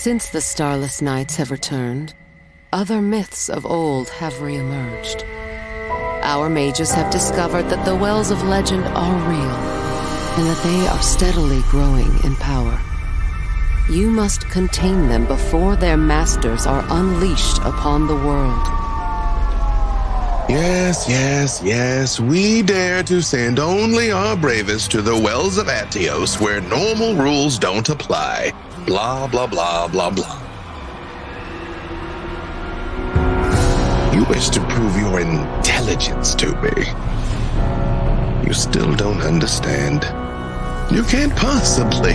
Since the starless nights have returned, other myths of old have re-emerged. Our mages have discovered that the wells of legend are real, and that they are steadily growing in power. You must contain them before their masters are unleashed upon the world. Yes, we dare to send only our bravest to the wells of Atios, where normal rules don't apply. Blah, blah, blah, blah, blah. You wish to prove your intelligence to me. You still don't understand. You can't possibly.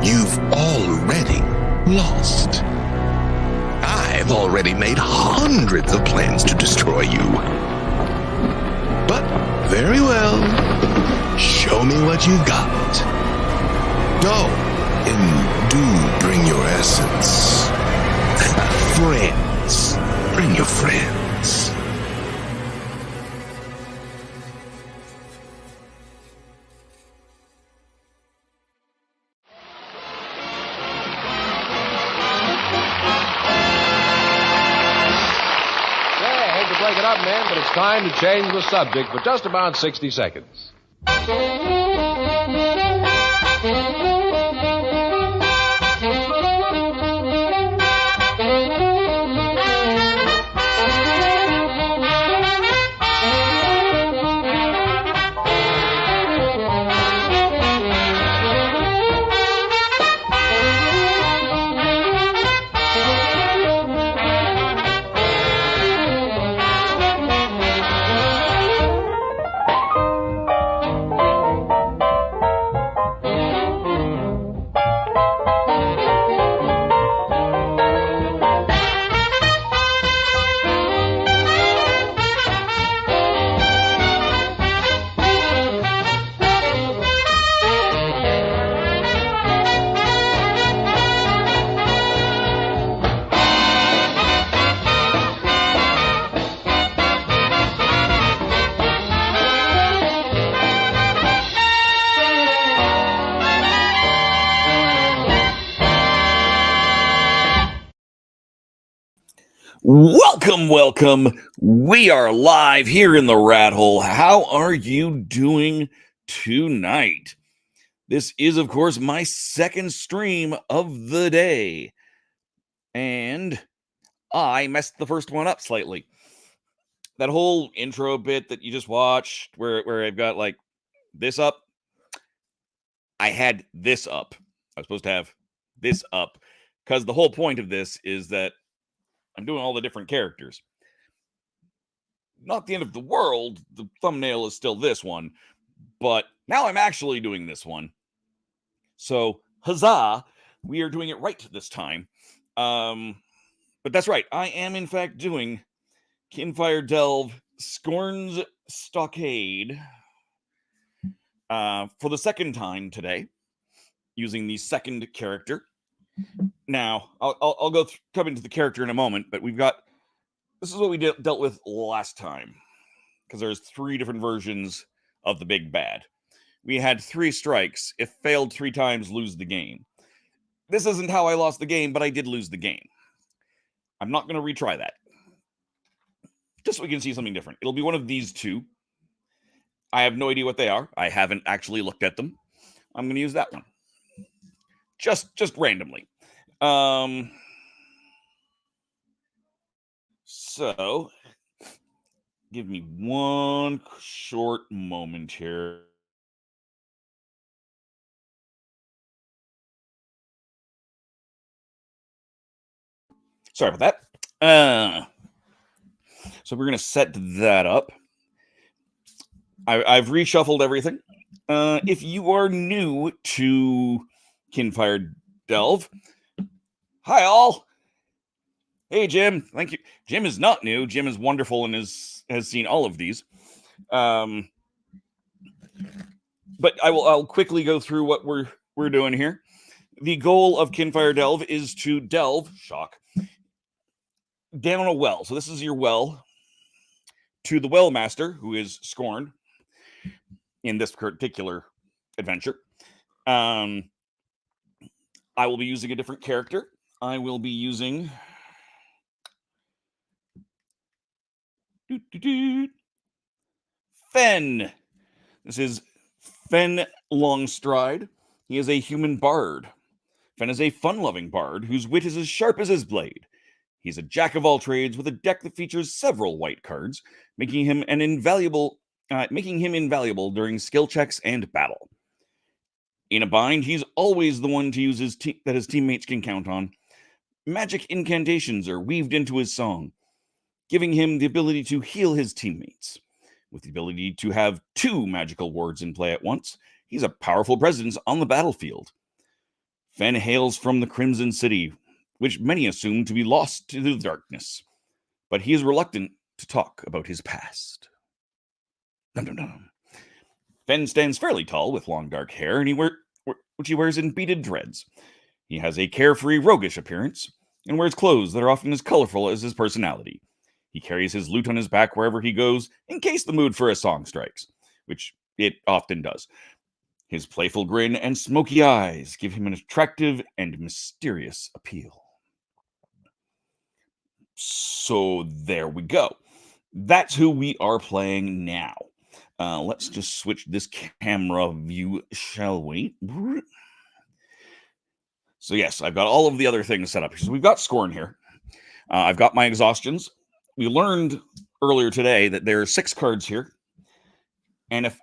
You've already lost. I've already made hundreds of plans to destroy you. But, very well. Show me what you got. Go, and do bring your essence. Friends. Bring your friends. Break it up, men, but it's time to change the subject for just about 60 seconds. Welcome. We are live here in the Rat Hole. How are you doing tonight? This is, of course, my second stream of the day. And I messed the first one up slightly. That whole intro bit that you just watched where I've got like this up, I had this up. I was supposed to have this up because the whole point of this is that I'm doing all the different characters. Not the end of the world. The thumbnail is still this one. But now I'm actually doing this one. So, huzzah. We are doing it right this time. But that's right. I am, in fact, doing Kinfire Delve Scorn's Stockade for the second time today, using the second character. Now, I'll come into the character in a moment, but this is what we dealt with last time, because there's 3 different versions of the big bad. We had 3 strikes. If failed 3 times, lose the game. This isn't how I lost the game, but I did lose the game. I'm not going to retry that. Just so we can see something different. It'll be one of these 2. I have no idea what they are. I haven't actually looked at them. I'm going to use that one. Just randomly. So, give me one short moment here. Sorry about that. So we're going to set that up. I've reshuffled everything. If you are new to Kinfire Delve, hi all. Hey Jim, thank you. Jim is not new. Jim is wonderful and has seen all of these. But I'll quickly go through what we're doing here. The goal of Kinfire Delve is to delve, down a well. So this is your well to the well master, who is Scorn in this particular adventure. I will be using a different character. I will be using Feyn. This is Feyn Longstride. He is a human bard. Feyn is a fun-loving bard whose wit is as sharp as his blade. He's a jack of all trades with a deck that features several white cards, making him invaluable during skill checks and battle. In a bind, he's always the one to use that his teammates can count on. Magic incantations are weaved into his song, giving him the ability to heal his teammates. With the ability to have 2 magical wards in play at once, he's a powerful presence on the battlefield. Feyn hails from the Crimson City, which many assume to be lost to the darkness, but he is reluctant to talk about his past. Feyn stands fairly tall with long dark hair, and which he wears in beaded dreads. He has a carefree, roguish appearance, and wears clothes that are often as colorful as his personality. He carries his lute on his back wherever he goes, in case the mood for a song strikes, which it often does. His playful grin and smoky eyes give him an attractive and mysterious appeal. So there we go. That's who we are playing now. Let's just switch this camera view, shall we? So yes, I've got all of the other things set up. So we've got Scorn here. I've got my exhaustions. We learned earlier today that there are 6 cards here. And if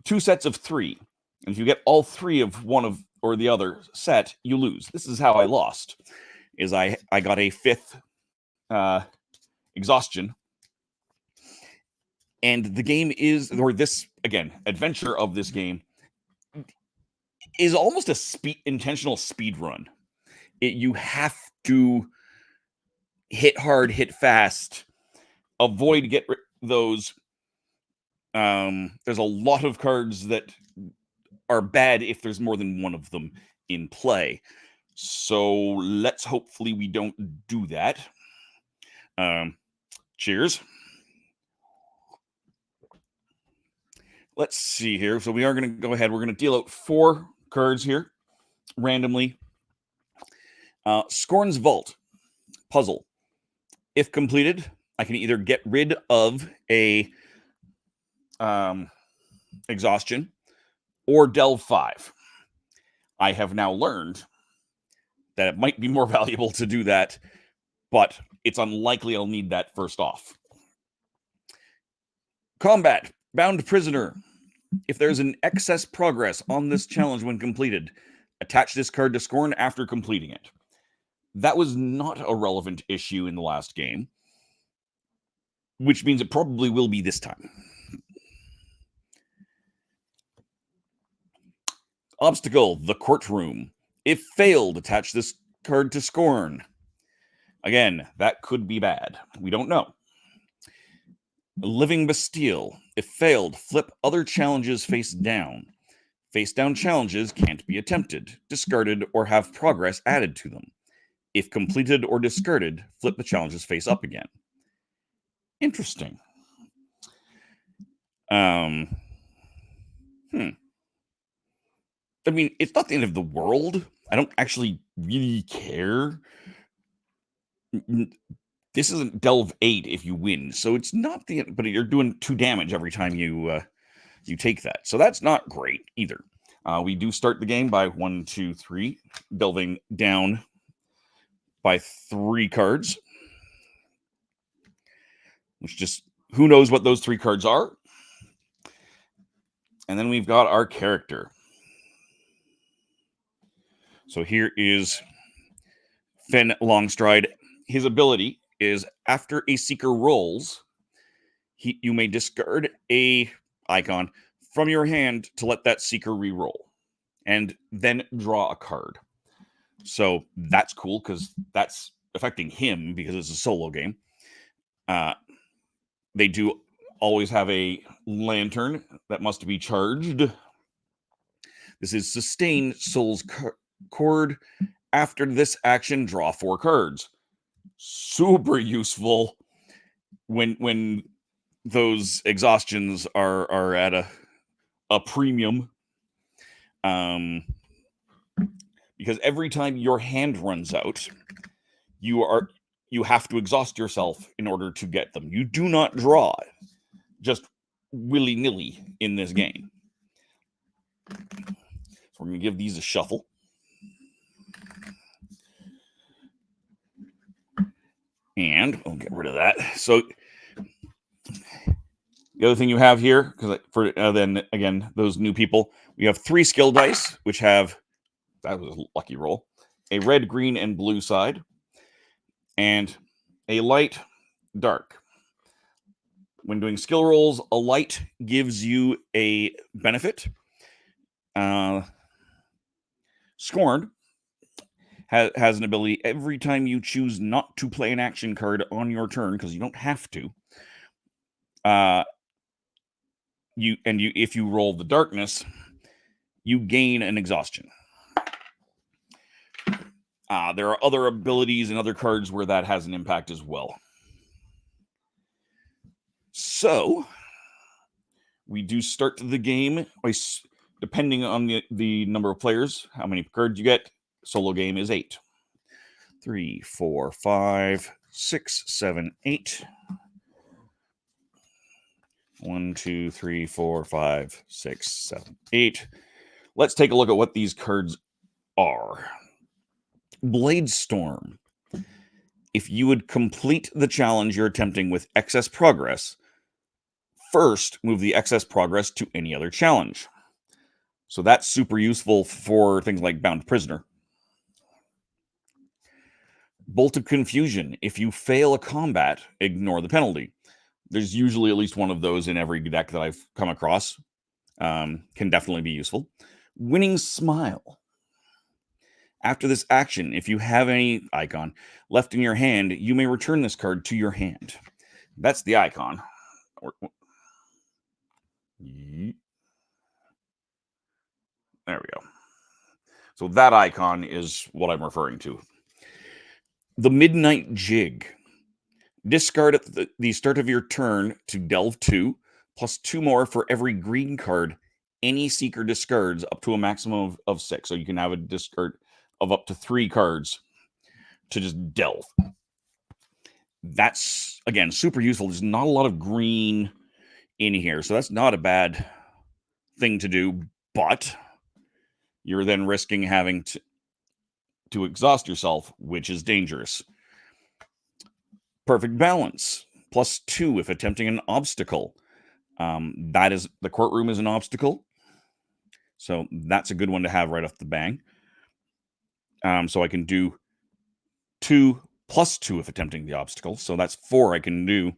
2 sets of 3, and if you get all 3 of one of or the other set, you lose. This is how I lost. Is I got a 5th exhaustion. And the game is, or this, again, adventure of this game is almost a intentional speed run. You have to hit hard, hit fast, avoid get those. There's a lot of cards that are bad if there's more than one of them in play. So let's hopefully we don't do that. Cheers. Let's see here. So we are going to go ahead. We're going to deal out 4 cards here randomly. Scorn's Vault puzzle. If completed, I can either get rid of a exhaustion or delve 5. I have now learned that it might be more valuable to do that, but it's unlikely I'll need that first off. Combat. Bound prisoner. If there's an excess progress on this challenge when completed, attach this card to Scorn after completing it. That was not a relevant issue in the last game, which means it probably will be this time. Obstacle, the courtroom. If failed, attach this card to Scorn. Again, that could be bad. We don't know. Living Bastille. If failed, flip other challenges face down. Face down challenges can't be attempted, discarded, or have progress added to them. If completed or discarded, flip the challenges face up again. Interesting. I mean, it's not the end of the world. I don't actually really care. This isn't Delve 8 if you win, so it's not the end, but you're doing 2 damage every time you take that. So that's not great either. We do start the game by 1, 2, 3, delving down by 3 cards. Which just, who knows what those 3 cards are. And then we've got our character. So here is Feyn Longstride. His ability is after a seeker rolls, you may discard a icon from your hand to let that seeker re-roll and then draw a card. So that's cool because that's affecting him because it's a solo game. They do always have a lantern that must be charged. This is sustain Soul's Cord. After this action, draw 4 cards. Super useful when those exhaustions are at a premium. because every time your hand runs out, you have to exhaust yourself in order to get them. You do not draw just willy-nilly in this game. So we're going to give these a shuffle. And I'll get rid of that. So the other thing you have here, because then again, those new people, we have 3 skill dice, which have, that was a lucky roll, a red, green, and blue side, and a light, dark. When doing skill rolls, a light gives you a benefit. Scorn has an ability every time you choose not to play an action card on your turn, because you don't have to. If you roll the darkness, you gain an exhaustion. There are other abilities and other cards where that has an impact as well. So we do start the game by, depending on the number of players, how many cards you get. Solo game is 8. 3, 4, 5, 6, 7, 8. 1, 2, 3, 4, 5, 6, 7, 8. Let's take a look at what these cards are. Bladestorm. If you would complete the challenge you're attempting with excess progress, first move the excess progress to any other challenge. So that's super useful for things like Bound Prisoner. Bolt of Confusion. If you fail a combat, ignore the penalty. There's usually at least one of those in every deck that I've come across. Can definitely be useful. Winning Smile. After this action, if you have any icon left in your hand, you may return this card to your hand. That's the icon. There we go. So that icon is what I'm referring to. The Midnight Jig. Discard at the start of your turn to delve 2, plus 2 more for every green card any seeker discards up to a maximum of 6. So you can have a discard of up to 3 cards to just delve. That's, again, super useful. There's not a lot of green in here, so that's not a bad thing to do, but you're then risking having to exhaust yourself, which is dangerous. Perfect Balance, plus 2 if attempting an obstacle. That is, the courtroom is an obstacle, so that's a good one to have right off the bang. So I can do 2 plus 2 if attempting the obstacle, so that's 4 I can do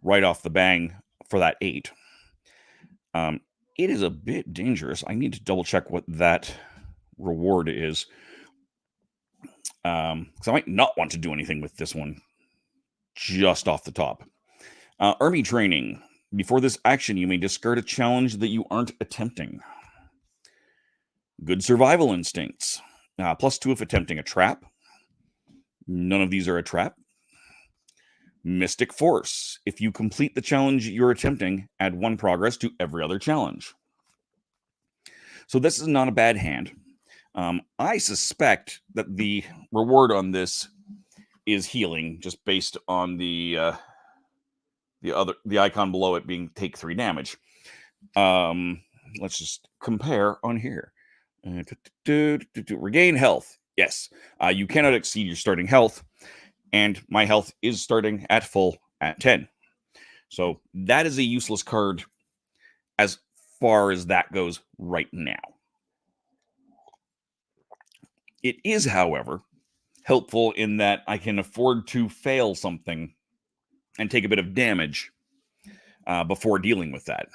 right off the bang for that 8. It is a bit dangerous. I need to double check what that reward is, because I might not want to do anything with this one just off the top. Army Training. Before this action, you may discard a challenge that you aren't attempting. Good Survival Instincts. Plus 2 if attempting a trap. None of these are a trap. Mystic Force. If you complete the challenge you're attempting, add 1 progress to every other challenge. So this is not a bad hand. I suspect that the reward on this is healing, just based on the icon below it being take 3 damage. Let's just compare on here. Regain health. Yes, you cannot exceed your starting health, and my health is starting at full at 10. So that is a useless card as far as that goes right now. It is, however, helpful in that I can afford to fail something and take a bit of damage before dealing with that.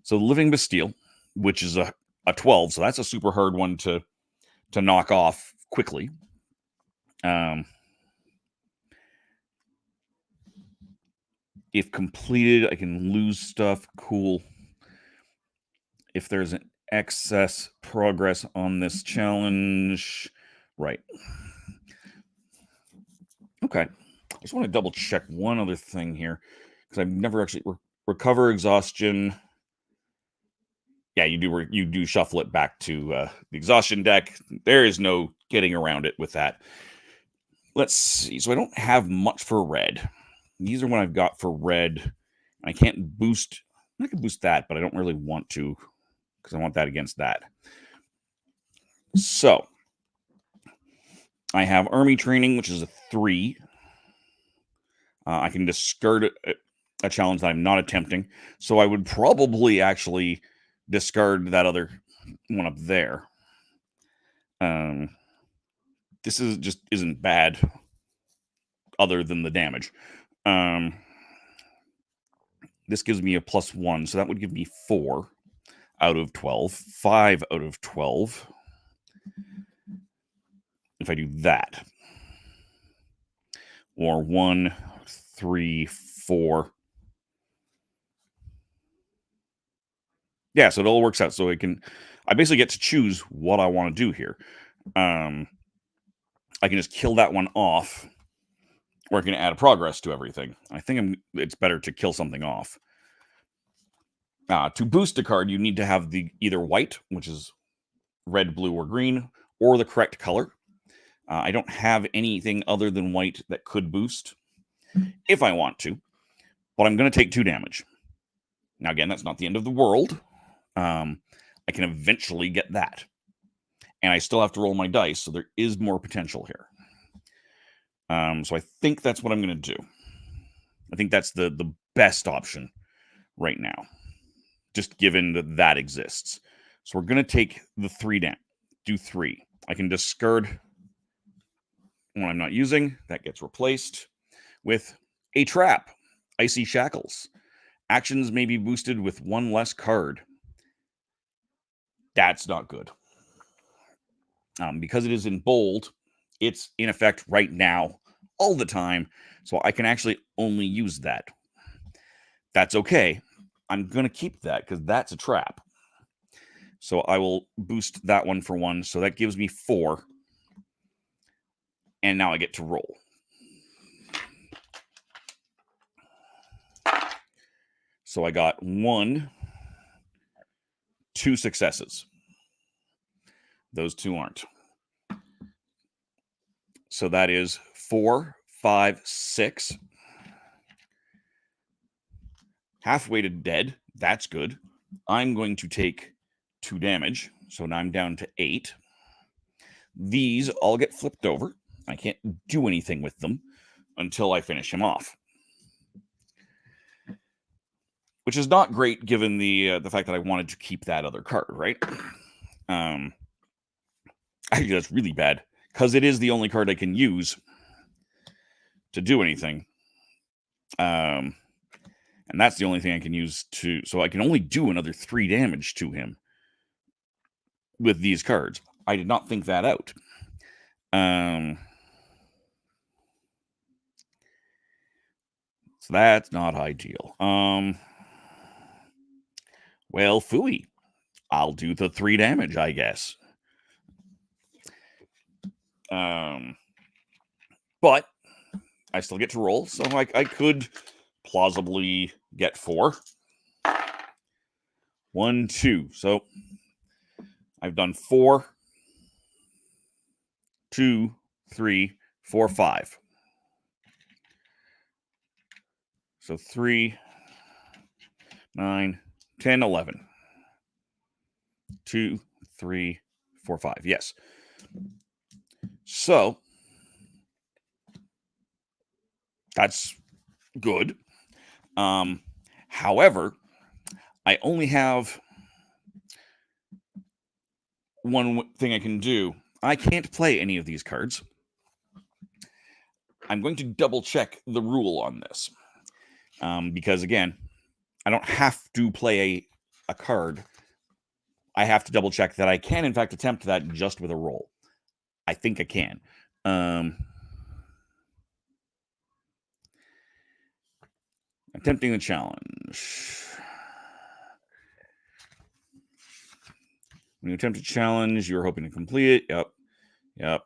So Living Bastille, which is a 12, so that's a super hard one to knock off quickly. If completed, I can lose stuff. Cool. If there's an excess progress on this challenge, right. Okay. I just want to double check one other thing here, because I've never actually recover exhaustion. yeah, you do shuffle it back to the exhaustion deck. There is no getting around it with that. Let's see. So I don't have much for red. These are what I've got for red. I can't boost. I can boost that, but I don't really want to because I want that against that. So I have army training, which is a 3. I can discard a challenge that I'm not attempting. So I would probably actually discard that other one up there. This isn't bad other than the damage. This gives me a +1, so that would give me 4 out of 12, 5 out of 12. If I do that. Or 1, 3, 4. Yeah, so it all works out. So I basically get to choose what I want to do here. I can just kill that one off, or I can add a progress to everything. I think it's better to kill something off. To boost a card, you need to have the either white, which is red, blue, or green, or the correct color. I don't have anything other than white that could boost if I want to, but I'm going to take 2 damage. Now, again, that's not the end of the world. I can eventually get that. And I still have to roll my dice, so there is more potential here. So I think that's what I'm going to do. I think that's the best option right now, just given that exists. So we're going to take the 3 down. Do 3. I can discard one I'm not using. That gets replaced with a trap. Icy Shackles. Actions may be boosted with 1 less card. That's not good. Because it is in bold, it's in effect right now, all the time. So I can actually only use that. That's okay. I'm going to keep that because that's a trap. So I will boost that one for 1. So that gives me 4. And now I get to roll. So I got 1, 2 successes. Those 2 aren't. So that is 4, 5, 6. Halfway to dead. That's good. I'm going to take 2 damage. So now I'm down to 8. These all get flipped over. I can't do anything with them until I finish him off. Which is not great given the fact that I wanted to keep that other card, right? Actually, that's really bad because it is the only card I can use to do anything. And that's the only thing I can use to... So I can only do another 3 damage to him with these cards. I did not think that out. So that's not ideal. Well, phooey. I'll do the 3 damage, I guess. But I still get to roll, so I could plausibly get 4. 1, 2. So I've done 4, 2, 3, 4, 5. So 3, 9, 10, 11. 2, 3, 4, 5. Yes. So that's good. However, I only have one thing I can do. I can't play any of these cards. I'm going to double check the rule on this. Because again, I don't have to play a card. I have to double check that I can, in fact, attempt that just with a roll. I think I can. Attempting the challenge. When you attempt a challenge, you're hoping to complete it. Yep.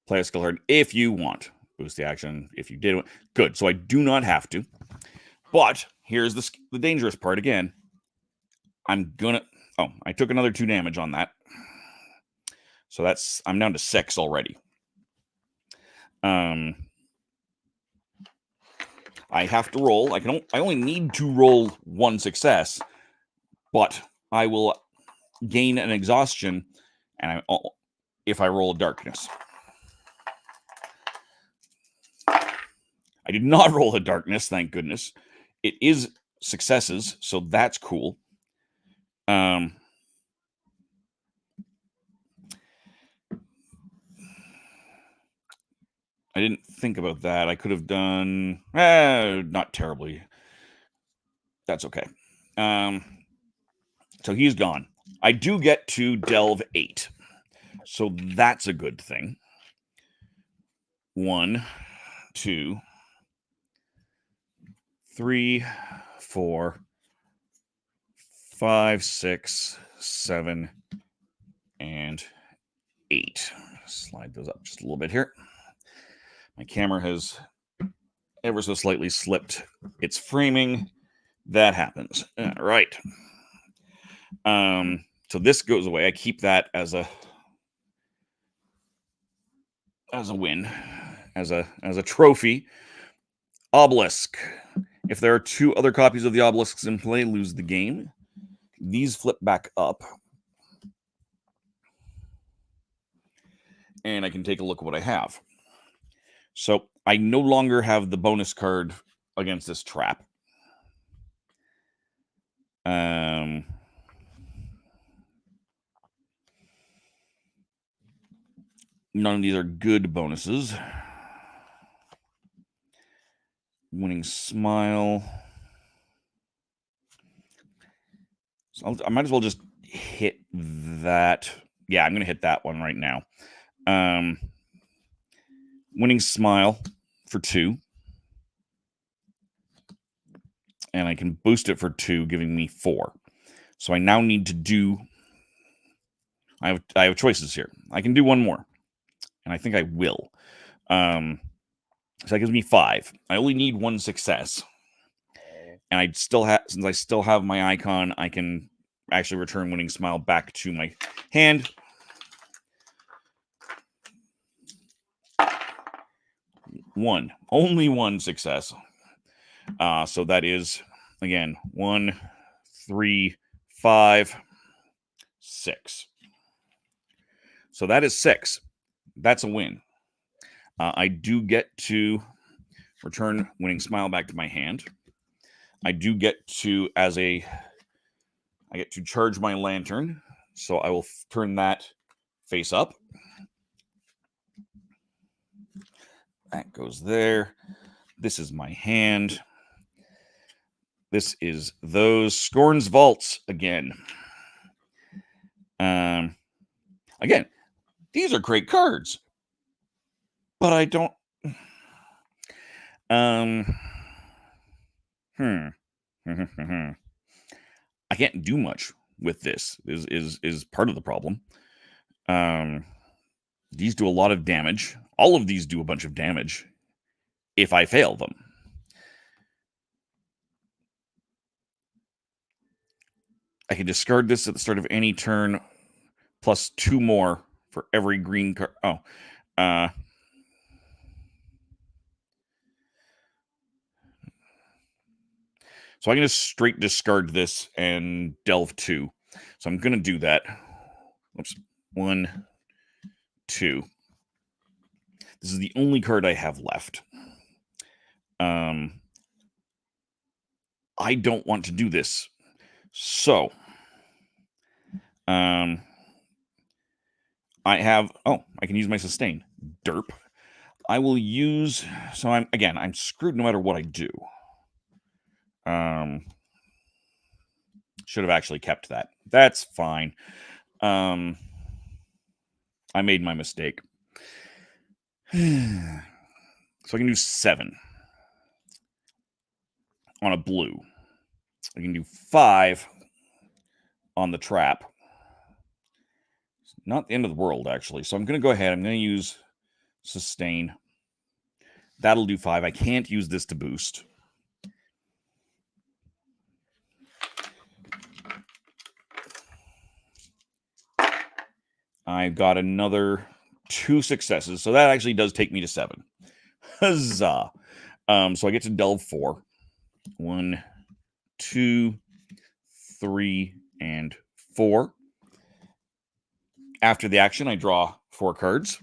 Play a skill card if you want. Boost the action if you did. Good. So I do not have to. But here's the dangerous part again. I'm gonna... Oh, I took another 2 damage on that. So I'm down to 6 already. I have to roll. I only need to roll 1 success, but I will gain an exhaustion, and if I roll a darkness. I did not roll a darkness, thank goodness. It is successes, so that's cool. I didn't think about that. I could have done not terribly. That's okay. So he's gone. I do get to delve 8. So that's a good thing. 1, 2, 3, 4, 5, 6, 7, and 8. Slide those up just a little bit here. My camera has ever so slightly slipped its framing. That happens. All right. So this goes away. I keep that as a win, as a trophy. Obelisk. If there are 2 other copies of the obelisks in play, lose the game. These flip back up. And I can take a look at what I have. So I no longer have the bonus card against this trap. None of these are good bonuses. Winning smile. So I might as well just hit that. Yeah, I'm going to hit that one right now. Winning smile for 2. And I can boost it for 2, giving me 4. So I now need to do... I have choices here. I can do 1 more. And I think I will. So that gives me 5. I only need 1 success. And I still have, since I still have my icon, I can actually return winning smile back to my hand. Only 1 success. So that is, again, 1, 3, 5, 6. So that is 6. That's a win. I do get to return winning smile back to my hand. I do get to, I get to charge my lantern. So I will turn that face up. That goes there. This is my hand. This is those Scorn's Vaults again. Again, these are great cards. But I don't... I can't do much with this is part of the problem. These do a lot of damage. All of these do a bunch of damage if I fail them. I can discard this at the start of any turn, plus 2 more for every green card. So I can just straight discard this and delve 2. So I'm going to do that. Oops. 1, 2. This is the only card I have left. I don't want to do this. So, I have... Oh, I can use my sustain. Derp. I will use... So I'm screwed no matter what I do. Should have actually kept that. That's fine. I made my mistake. So I can do 7 on a blue. I can do 5 on the trap. It's not the end of the world, actually. So I'm going to go ahead. I'm going to use sustain. That'll do 5. I can't use this to boost. I've got another 2 successes, so that actually does take me to 7. Huzzah! So I get to delve 4. 1, 2, 3, and 4. After the action, I draw 4 cards.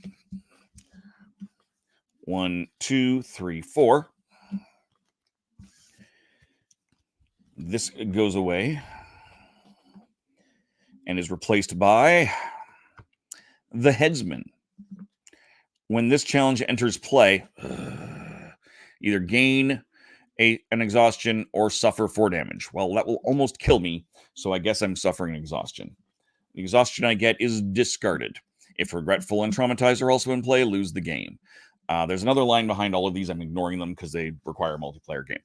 1, 2, 3, 4. This goes away and is replaced by the Headsman. When this challenge enters play, either gain an exhaustion or suffer 4 damage. Well, that will almost kill me, so I guess I'm suffering exhaustion. The exhaustion I get is discarded. If regretful and traumatized are also in play, lose the game. There's another line behind all of these. I'm ignoring them because they require a multiplayer game.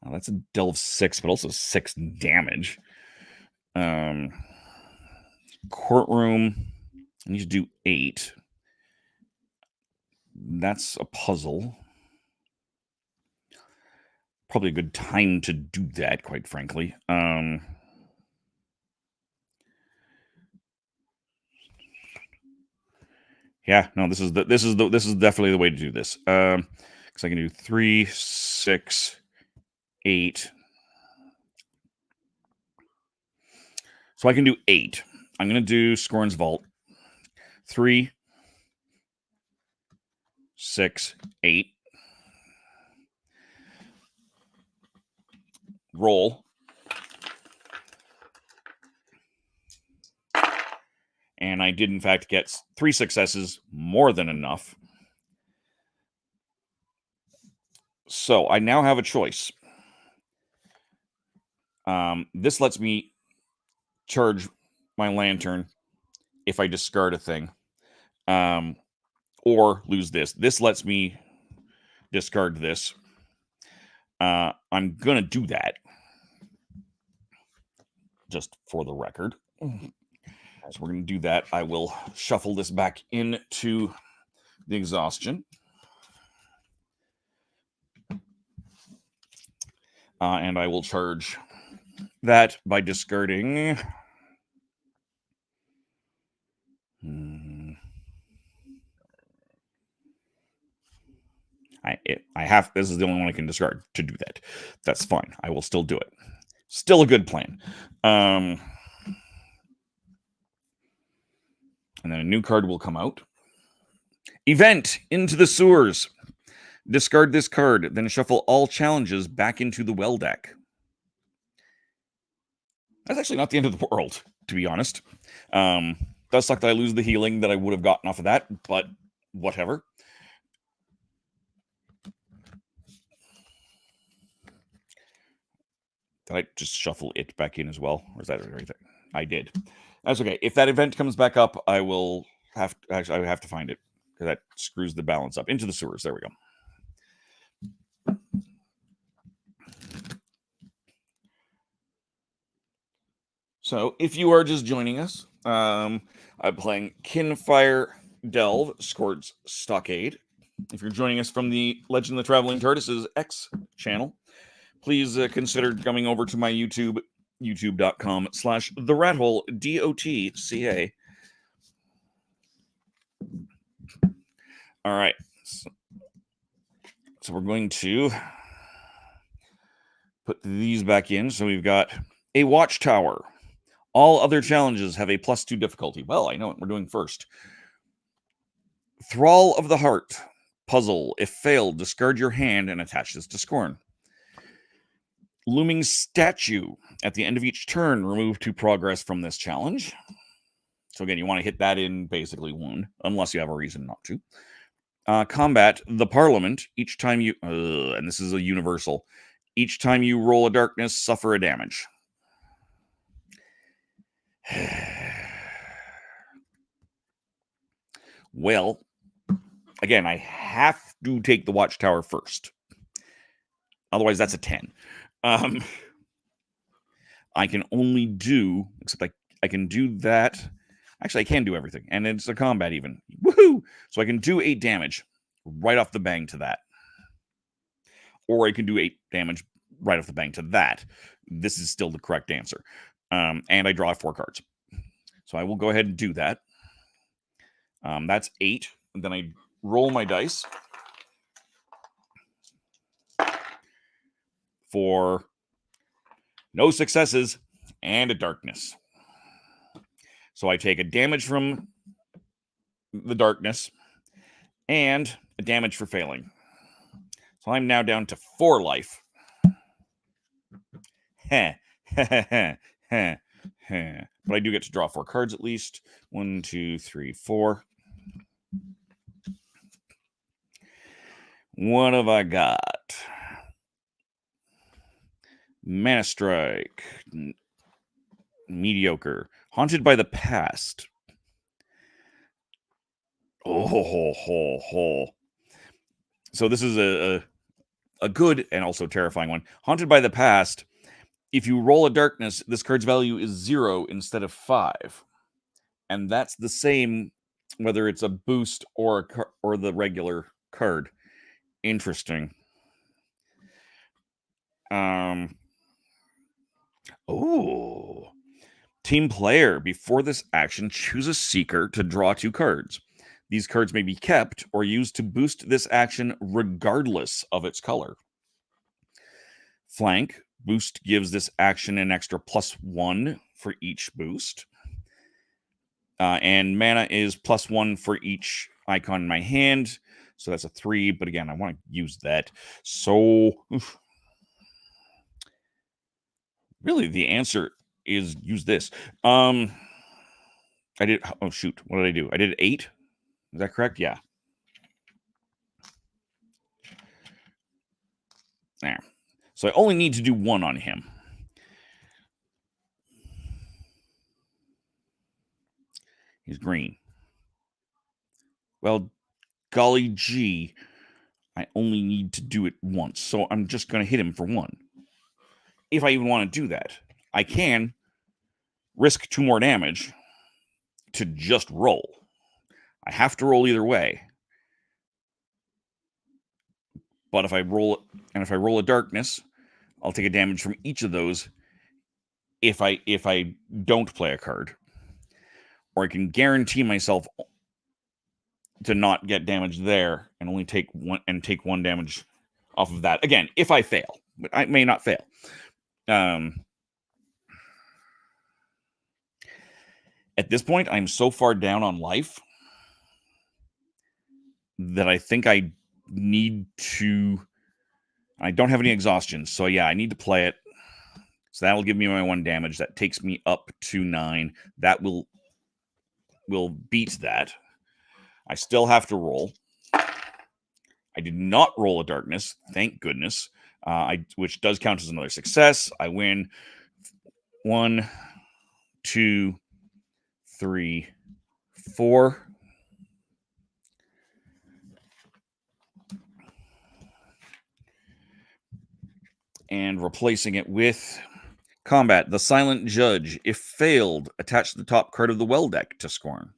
Well, that's a delve 6, but also 6 damage. Courtroom, I need to do 8. That's a puzzle. Probably a good time to do that, quite frankly. Yeah, no, this is definitely the way to do this. Because I can do 3, 6, 8. So I can do 8. I'm going to do Scorn's Vault. 3, 6, 8. Roll. And I did, in fact, get 3 successes, more than enough. So I now have a choice. This lets me charge my lantern if I discard a thing, or lose this. This lets me discard this. I'm going to do that, just for the record. So we're going to do that. I will shuffle this back into the exhaustion. And I will charge that by discarding... This is the only one I can discard to do that. That's fine. I will still do it. Still a good plan. And then a new card will come out. Event Into the Sewers. Discard this card, then shuffle all challenges back into the well deck. That's actually not the end of the world, to be honest. Does suck that I lose the healing that I would have gotten off of that, but whatever. Did I just shuffle it back in as well? Or is that everything? I did. That's okay. If that event comes back up, I will have to, actually, I would have to find it, because that screws the balance up. Into the Sewers. There we go. So, if you are just joining us, I'm playing Kinfire Delve, Scorn's Stockade. If you're joining us from the Legend of the Traveling Tortoises X channel, please consider coming over to my YouTube, youtube.com/TheRatHole, DOTCA. All right. So we're going to put these back in. So we've got a watchtower. All other challenges have a +2 difficulty. Well, I know what we're doing first. Thrall of the Heart. Puzzle. If failed, discard your hand and attach this to Scorn. Looming Statue. At the end of each turn, remove 2 progress from this challenge. So again, you want to hit that in basically 1, unless you have a reason not to. Combat. The Parliament. Each time you... and this is a universal. Each time you roll a darkness, suffer a damage. Well, again, I have to take the watchtower first. Otherwise, that's a 10. I can only do, except I can do that. Actually, I can do everything, and it's a combat even. Woohoo! So I can do 8 damage right off the bang to that. Or I can do 8 damage right off the bank to that. This is still the correct answer. And I draw 4 cards. So I will go ahead and do that. That's 8. And then I roll my dice for no successes and a darkness. So I take a damage from the darkness and a damage for failing. So I'm now down to 4 life. Heh, heh, heh, heh, heh. But I do get to draw 4 cards at least. 1, 2, 3, 4. What have I got? Mana Strike. Mediocre. Haunted by the Past. Oh. So this is a good and also terrifying one. Haunted by the Past. If you roll a darkness, this card's value is 0 instead of 5. And that's the same whether it's a boost or the regular card. Interesting. Team player. Before this action, choose a seeker to draw 2 cards. These cards may be kept or used to boost this action regardless of its color. Flank. Boost gives this action an extra +1 for each boost. And mana is +1 for each icon in my hand. So that's a 3. But again, I want to use that. So really, the answer is use this. I did. Oh, shoot. What did I do? I did 8. Is that correct? Yeah. There. So I only need to do 1 on him. He's green. Well, golly gee, I only need to do it once. So I'm just going to hit him for 1. If I even want to do that, I can risk 2 more damage to just roll. I have to roll either way. But if I roll a darkness, I'll take a damage from each of those if I don't play a card. Or I can guarantee myself to not get damage there and only take 1 damage off of that. Again, if I fail. But I may not fail. At this point, I'm so far down on life that I think I need to... I don't have any exhaustion, so yeah, I need to play it. So that'll give me my 1 damage. That takes me up to 9. That will beat that. I still have to roll. I did not roll a darkness, thank goodness, which does count as another success. I win 1, 2, 3, 4. And replacing it with combat. The Silent Judge. If failed, attach the top card of the well deck to Scorn.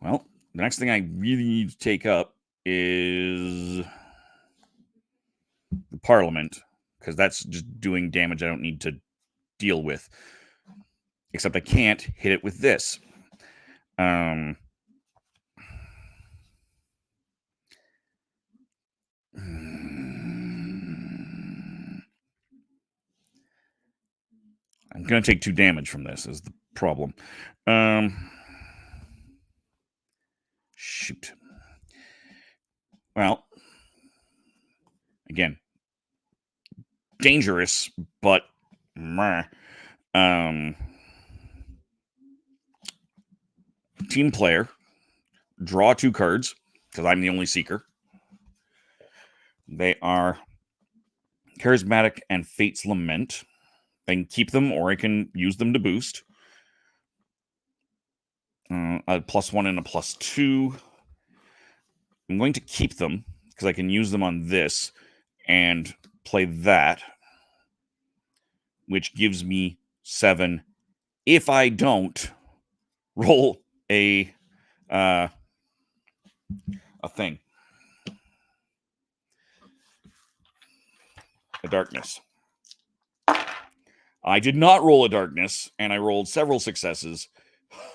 Well, the next thing I really need to take up is the Parliament, because that's just doing damage I don't need to deal with. Except I can't hit it with this. I'm going to take 2 damage from this is the problem. Shoot. Well, again, dangerous, but team player, draw 2 cards, because I'm the only seeker. They are Charismatic and Fate's Lament. I can keep them, or I can use them to boost. A +1 and a +2. I'm going to keep them, because I can use them on this, and play that, which gives me 7. If I don't roll a a thing. A darkness. I did not roll a darkness, and I rolled several successes.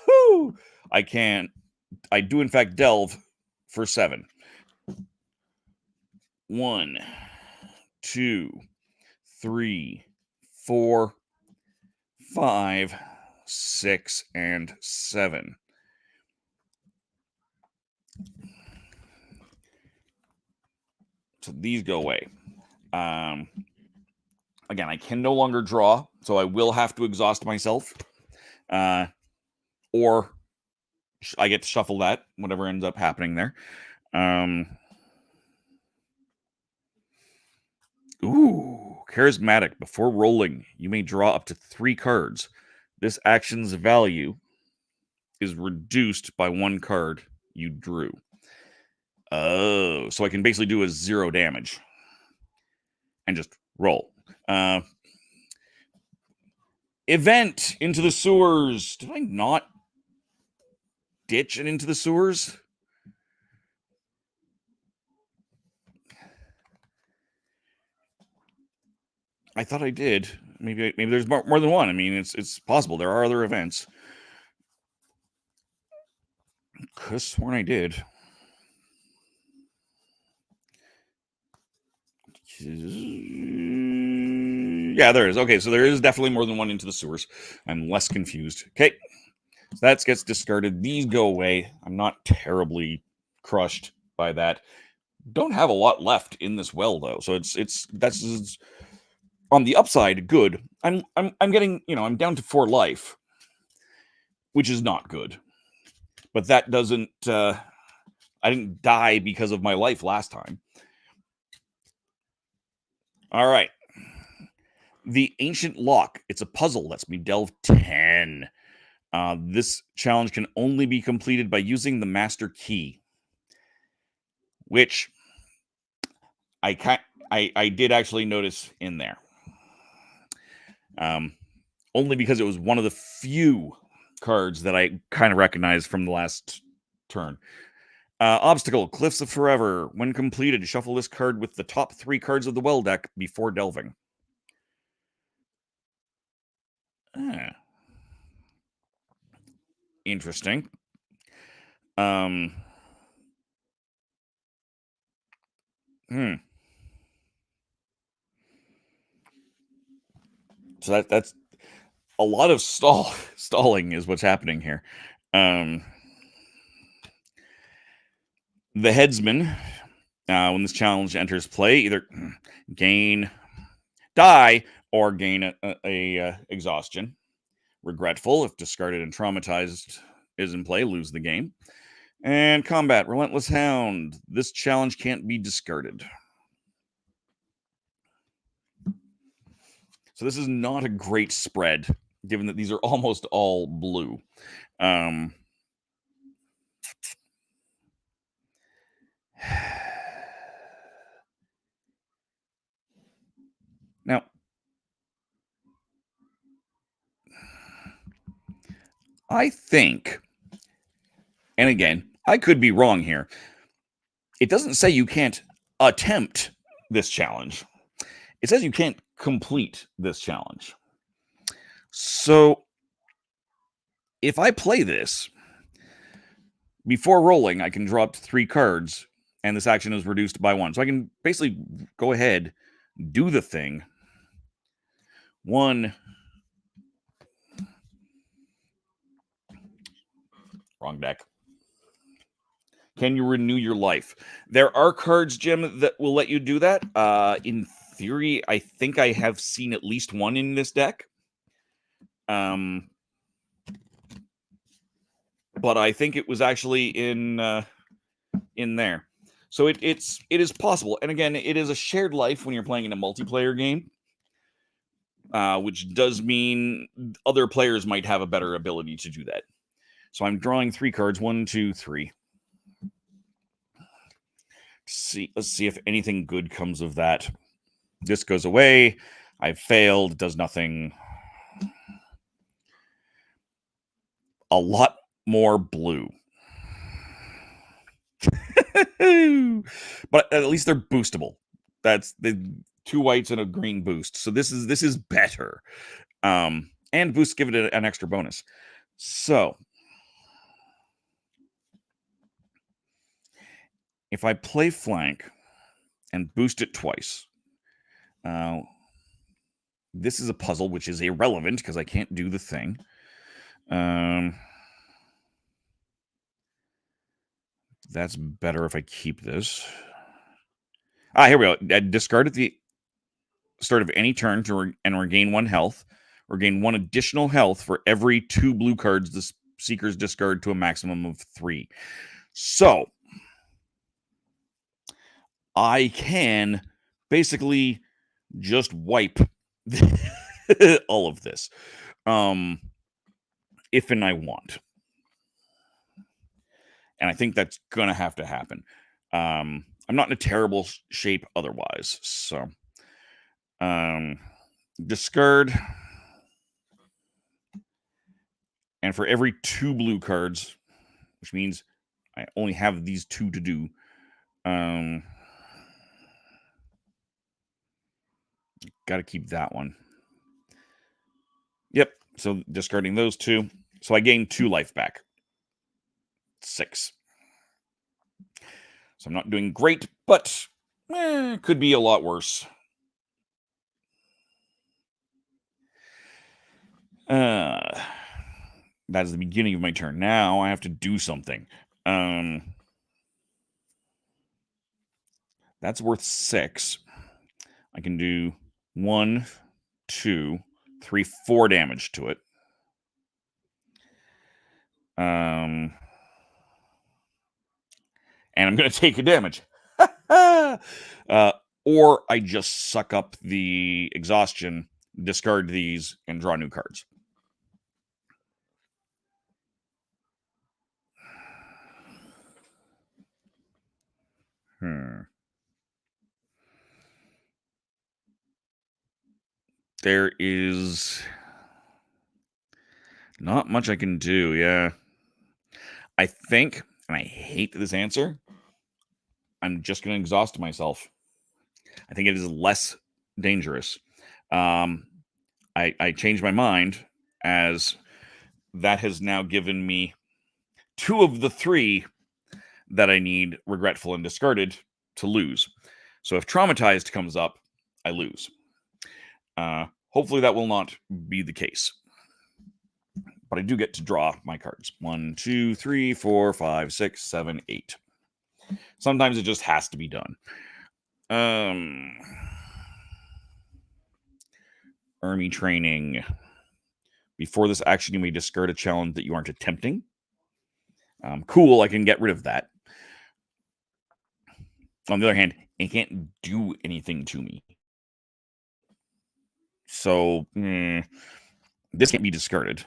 Whew! I do in fact delve for 7. 1, 2, 3, 4, 5, 6, and 7. So these go away. Again, I can no longer draw, so I will have to exhaust myself. Or I get to shuffle that, whatever ends up happening there. Ooh, charismatic. Before rolling, you may draw up to 3 cards. This action's value is reduced by 1 card you drew. Oh, so I can basically do a 0 damage and just roll. Event into the sewers. Did I not ditch it into the sewers? I thought I did. Maybe there's more than one. I mean, it's possible. There are other events. Could have sworn I did. Yeah, there is. Okay, so there is definitely more than one into the sewers. I'm less confused. Okay, so that gets discarded. These go away. I'm not terribly crushed by that. Don't have a lot left in this well though, so that's on the upside good. I'm getting, I'm down to 4 life, which is not good. But that doesn't. I didn't die because of my life last time. All right. The Ancient Lock. It's a puzzle. Lets me delve 10. This challenge can only be completed by using the Master Key, which I did actually notice in there. Only because it was one of the few cards that I kind of recognized from the last turn. Obstacle, Cliffs of Forever. When completed, shuffle this card with the top 3 cards of the well deck before delving. Interesting. So that's a lot of stalling is what's happening here. The Headsman, when this challenge enters play, either die or gain a exhaustion. Regretful, if discarded and traumatized is in play, lose the game. And combat, Relentless Hound. This challenge can't be discarded. So this is not a great spread, given that these are almost all blue. Now, I think, and again, I could be wrong here, it doesn't say you can't attempt this challenge. It says you can't complete this challenge. So, if I play this, before rolling, I can draw up to 3 cards, and this action is reduced by 1. So I can basically go ahead, do the thing. 1. Wrong deck. Can you renew your life? There are cards, Jim, that will let you do that. In theory, I think I have seen at least one in this deck. But I think it was actually in there. So it is possible. And again, it is a shared life when you're playing in a multiplayer game, which does mean other players might have a better ability to do that. So I'm drawing 3 cards. 1, 2, 3. Let's see if anything good comes of that. This goes away. I've failed. Does nothing. A lot more blue. But at least they're boostable. That's the 2 whites and a green boost. So this is better. And boosts give it an extra bonus. So if I play flank and boost it twice, this is a puzzle which is irrelevant because I can't do the thing. That's better if I keep this. Here we go. Discard at the start of any turn and regain 1 health. Regain 1 additional health for every 2 blue cards the Seekers discard to a maximum of 3. So I can basically just wipe all of this if and I want. And I think that's going to have to happen. I'm not in a terrible shape otherwise. So discard. And for every 2 blue cards, which means I only have these 2 to do, got to keep that one. Yep. So discarding those 2. So I gain 2 life back. 6. So I'm not doing great, but could be a lot worse. That is the beginning of my turn. Now I have to do something. That's worth 6. I can do 1, 2, 3, 4 damage to it. And I'm going to take a damage. Or I just suck up the exhaustion, discard these, and draw new cards. There is not much I can do, yeah. I think, and I hate this answer, I'm just going to exhaust myself. I think it is less dangerous. I changed my mind, as that has now given me 2 of the 3 that I need, regretful and discarded, to lose. So if traumatized comes up, I lose. Hopefully that will not be the case. But I do get to draw my cards. 1, 2, 3, 4, 5, 6, 7, 8. Sometimes it just has to be done. Army training. Before this action, you may discard a challenge that you aren't attempting. Cool, I can get rid of that. On the other hand, it can't do anything to me. So, this can't be discarded.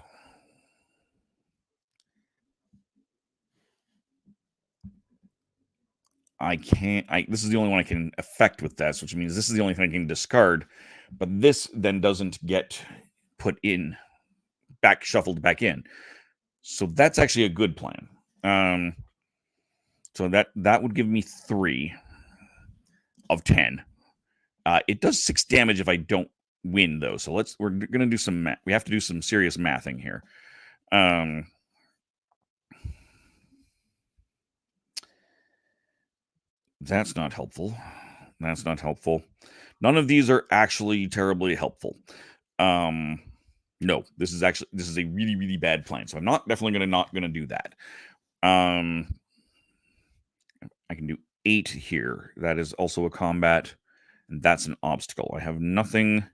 I can't. This is the only one I can affect with this, which means this is the only thing I can discard. But this then doesn't get put in, shuffled back in. So that's actually a good plan. So that would give me 3 of 10. It does 6 damage if I don't win, though. So we're gonna do some math. We have to do some serious mathing here. That's not helpful. That's not helpful. None of these are actually terribly helpful. No, this is a really, really bad plan. So I'm not gonna do that. I can do 8 here. That is also a combat, and that's an obstacle. I have nothing.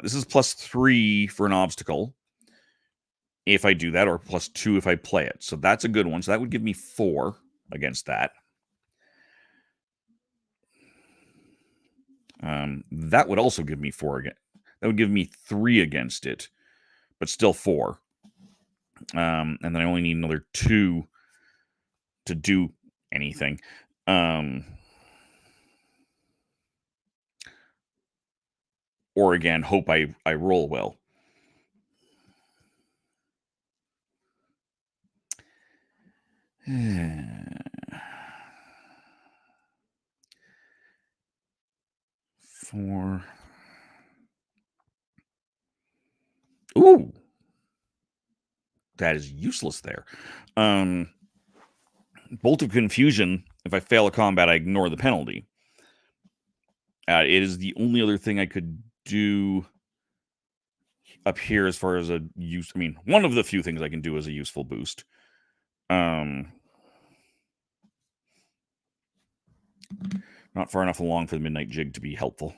This is +3 for an obstacle if I do that, or +2 if I play it. So that's a good one. So that would give me 4 against that. That would also give me 4 again. That would give me 3 against it, but still 4. And then I only need another 2 to do anything. Or again, hope I roll well. 4. Ooh. That is useless there. Bolt of Confusion. If I fail a combat, I ignore the penalty. It is the only other thing I could do up here as far as a use. I mean, one of the few things I can do as a useful boost. Not far enough along for the Midnight Jig to be helpful.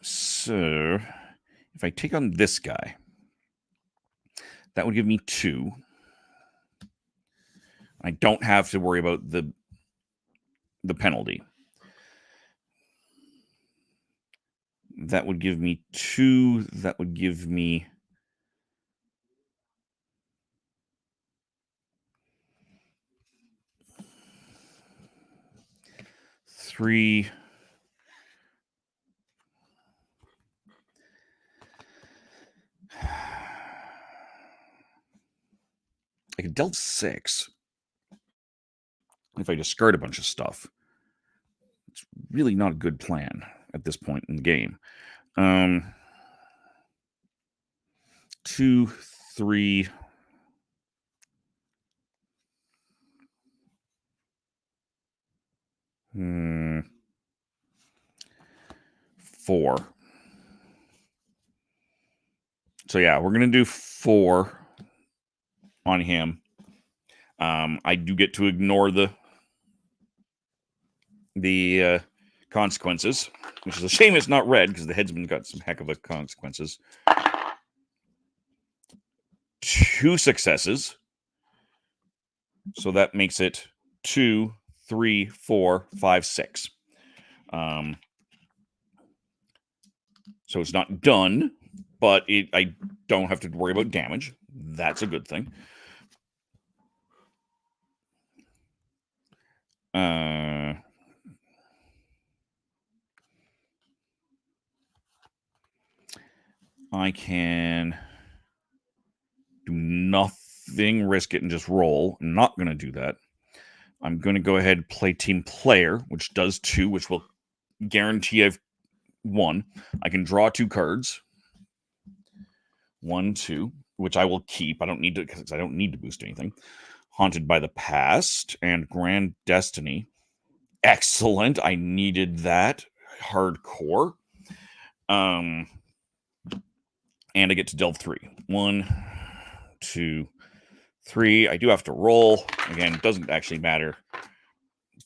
So, if I take on this guy, that would give me 2. I don't have to worry about the penalty. That would give me 2. That would give me 3. I could delve 6 if I discard a bunch of stuff. It's really not a good plan at this point in the game. 2, 3. Four. So yeah, we're gonna do 4 on him. I do get to ignore the consequences, which is a shame it's not red because the headsman got some heck of a consequences. 2 successes. So that makes it 2, 3, 4, 5, 6. So it's not done, but I don't have to worry about damage. That's a good thing. I can do nothing, risk it, and just roll. I'm not going to do that. I'm going to go ahead and play Team Player, which does 2, which will guarantee I've won. I can draw 2 cards. 1, 2, which I will keep. I don't need to, because I don't need to boost anything. Haunted by the Past and Grand Destiny. Excellent. I needed that. Hardcore. And I get to delve 3. 1, 2, 3. I do have to roll. Again, it doesn't actually matter.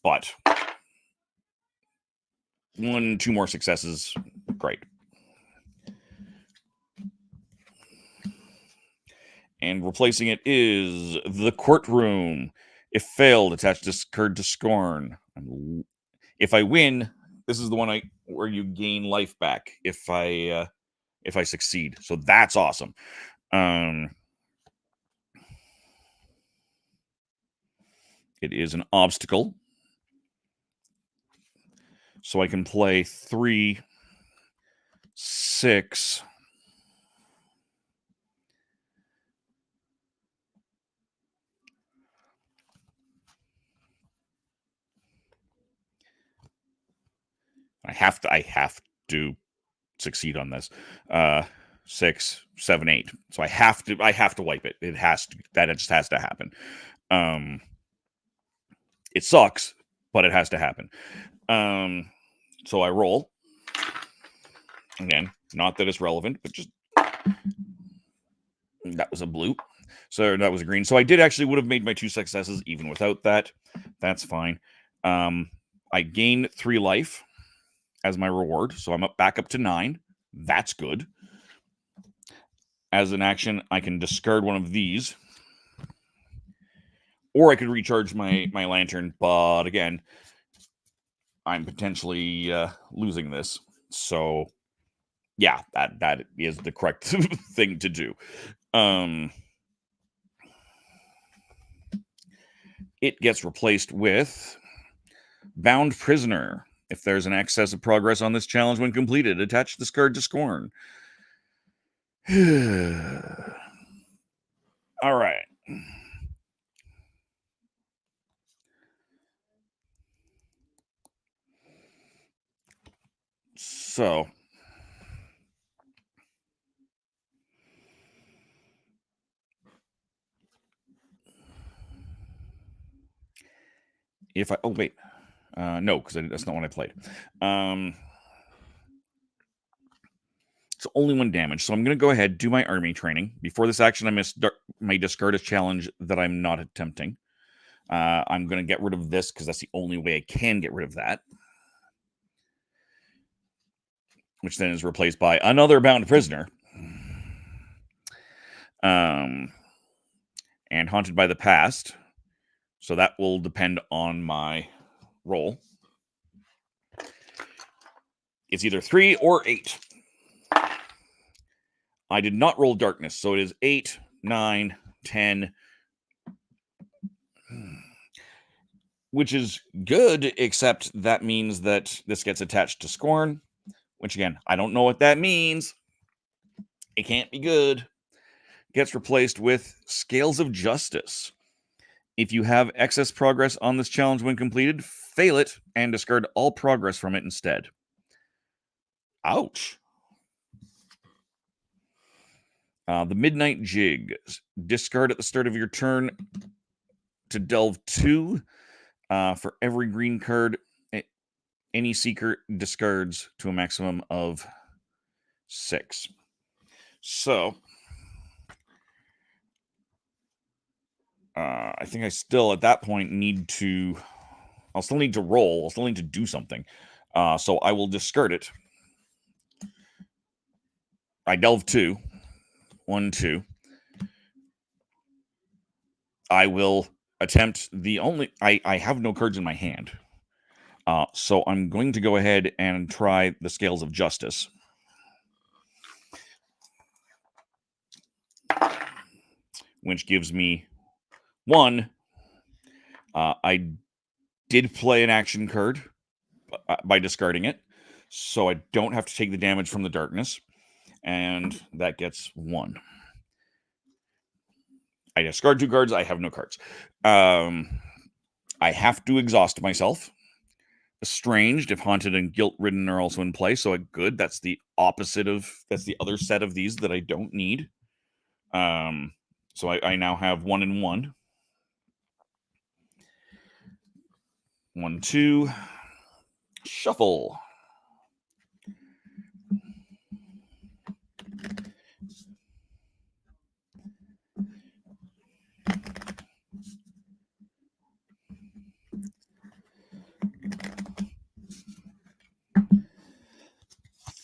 But 1, 2 more successes. Great. And replacing it is the Courtroom. If failed, attach this card to Scorn. If I win, this is the one where you gain life back if I succeed. So that's awesome. It is an obstacle. So I can play 3, 6. I have to succeed on this. 6, 7, 8. So I have to wipe it. It just has to happen. It sucks, but it has to happen. So I roll. Again, not that it's relevant, but just that was a blue. So that was a green. So I would have made my 2 successes even without that. That's fine. I gain 3 life as my reward. So I'm back up to 9. That's good. As an action, I can discard one of these. Or I could recharge my lantern. But again, I'm potentially losing this. So yeah, that is the correct thing to do. It gets replaced with Bound Prisoner. If there's an excess of progress on this challenge when completed, attach this card to Scorn. All right. So if I wait. No, because that's not what I played. It's only 1 damage, so I'm going to go ahead, do my army training. Before this action, I may discard a challenge that I'm not attempting. I'm going to get rid of this because that's the only way I can get rid of that. Which then is replaced by another bound prisoner. And haunted by the past. So that will depend on my roll. It's either 3 or 8. I did not roll darkness, so it is 8, 9, 10. Which is good, except that means that this gets attached to Scorn. Which, again, I don't know what that means. It can't be good. Gets replaced with Scales of Justice. If you have excess progress on this challenge when completed, fail it and discard all progress from it instead. Ouch. The Midnight Jig. Discard at the start of your turn to delve 2 for every green card any seeker discards to a maximum of 6. So, I think I still, at that point, I'll still need to roll. I'll still need to do something. So I will discard it. I delve 2. 1, 2. I will attempt I have no cards in my hand. So I'm going to go ahead and try the Scales of Justice. Which gives me 1. I did play an action card by discarding it, so I don't have to take the damage from the darkness, and that gets 1. I discard 2 cards. I have no cards. I have to exhaust myself. Estranged, if haunted and guilt-ridden are also in play, so good. That's the opposite that's the other set of these that I don't need. So I now have 1 and 1. 1, 2. Shuffle.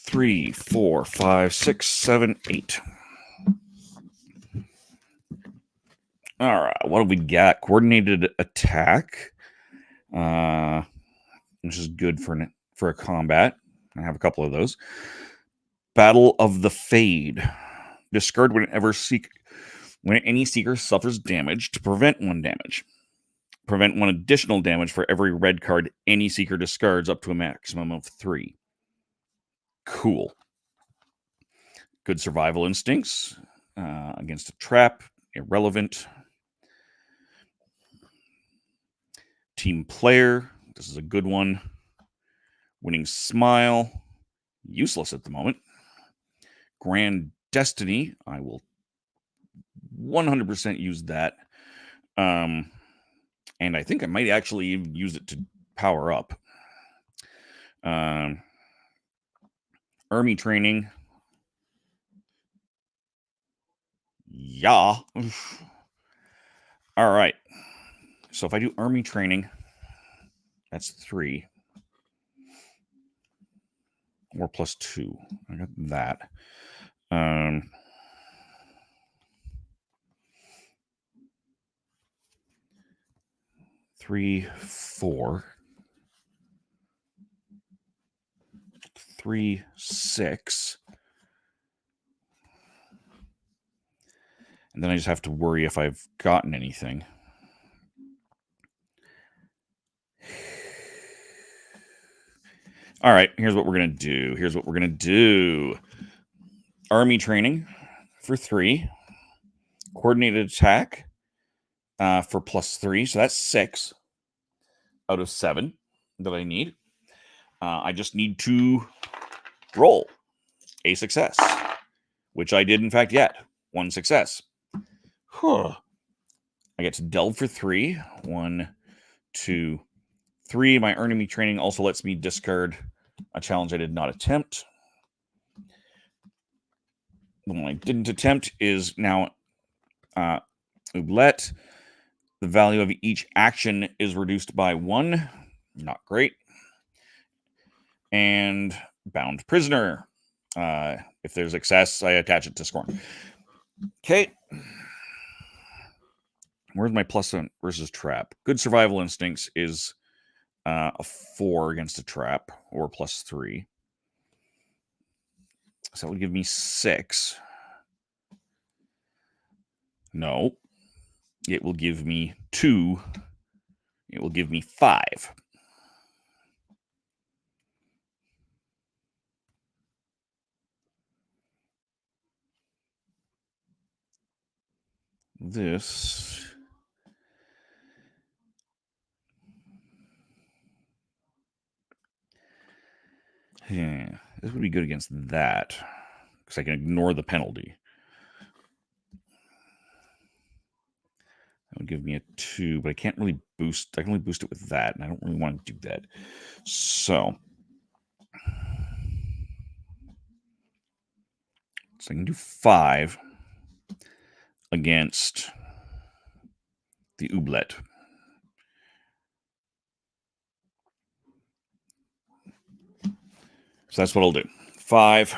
Three, 4, 5, 6, 7, 8. All right, what do we got? Coordinated attack, which is good for a combat. I have a couple of those. Battle of the Fade. Discard when any seeker suffers damage to prevent 1 damage. Prevent 1 additional damage for every red card any seeker discards up to a maximum of 3. Cool. Good survival instincts against a trap. Irrelevant. Team player. This is a good one. Winning smile. Useless at the moment. Grand destiny. I will 100% use that. And I think I might actually even use it to power up. Army training. Yeah. All right. So if I do army training, that's 3. Or plus 2. I got that. 3, 4. 3, 6. And then I just have to worry if I've gotten anything. All right, here's what we're going to do. Army training. for 3. Coordinated attack for +3. So that's 6 out of 7 that I need. I just need to roll a success, which I did, in fact, yet. 1 success. I get to delve for 3. 1, 2, 3. My enemy training also lets me discard a challenge I did not attempt. The one I didn't attempt is now Oubliette. The value of each action is reduced by 1. Not great. And Bound Prisoner. If there's excess, I attach it to Scorn. Okay. Where's my +1 versus trap? Good survival instincts is a 4 against a trap, or +3. So that would give me 6. No. It will give me 2. It will give me 5. This... Yeah, this would be good against that, because I can ignore the penalty. That would give me a 2, but I can't really boost. I can only boost it with that, and I don't really want to do that. So I can do 5 against the Oubliette. So that's what I'll do. 5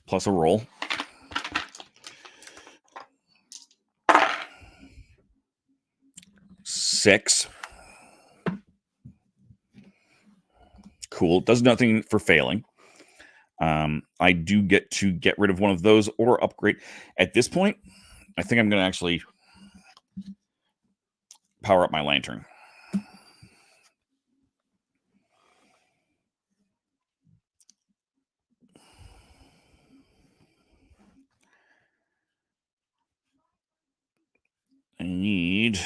plus a roll. Six. Cool. Does nothing for failing. I do get to get rid of one of those or upgrade. At this point, I think I'm going to actually power up my lantern. I need...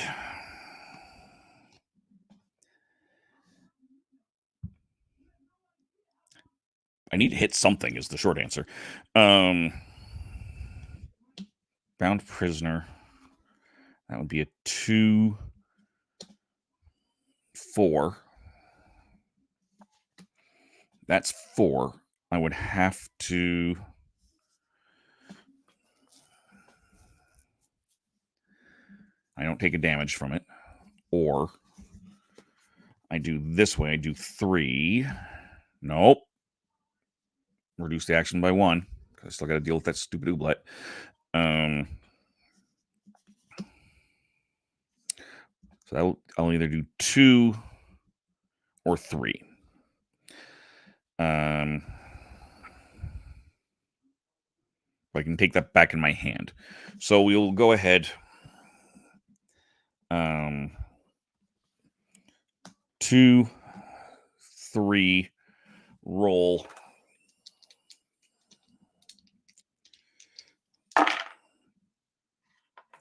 to hit something is the short answer. Bound Prisoner. That would be a 2, 4. That's 4. I would have to... I don't take a damage from it. Or I do this way. I do 3. Nope. Reduce the action by 1. I still got to deal with that stupid Oubliette. So I'll either do 2 or 3. I can take that back in my hand. So we'll go ahead. 2, 3, roll.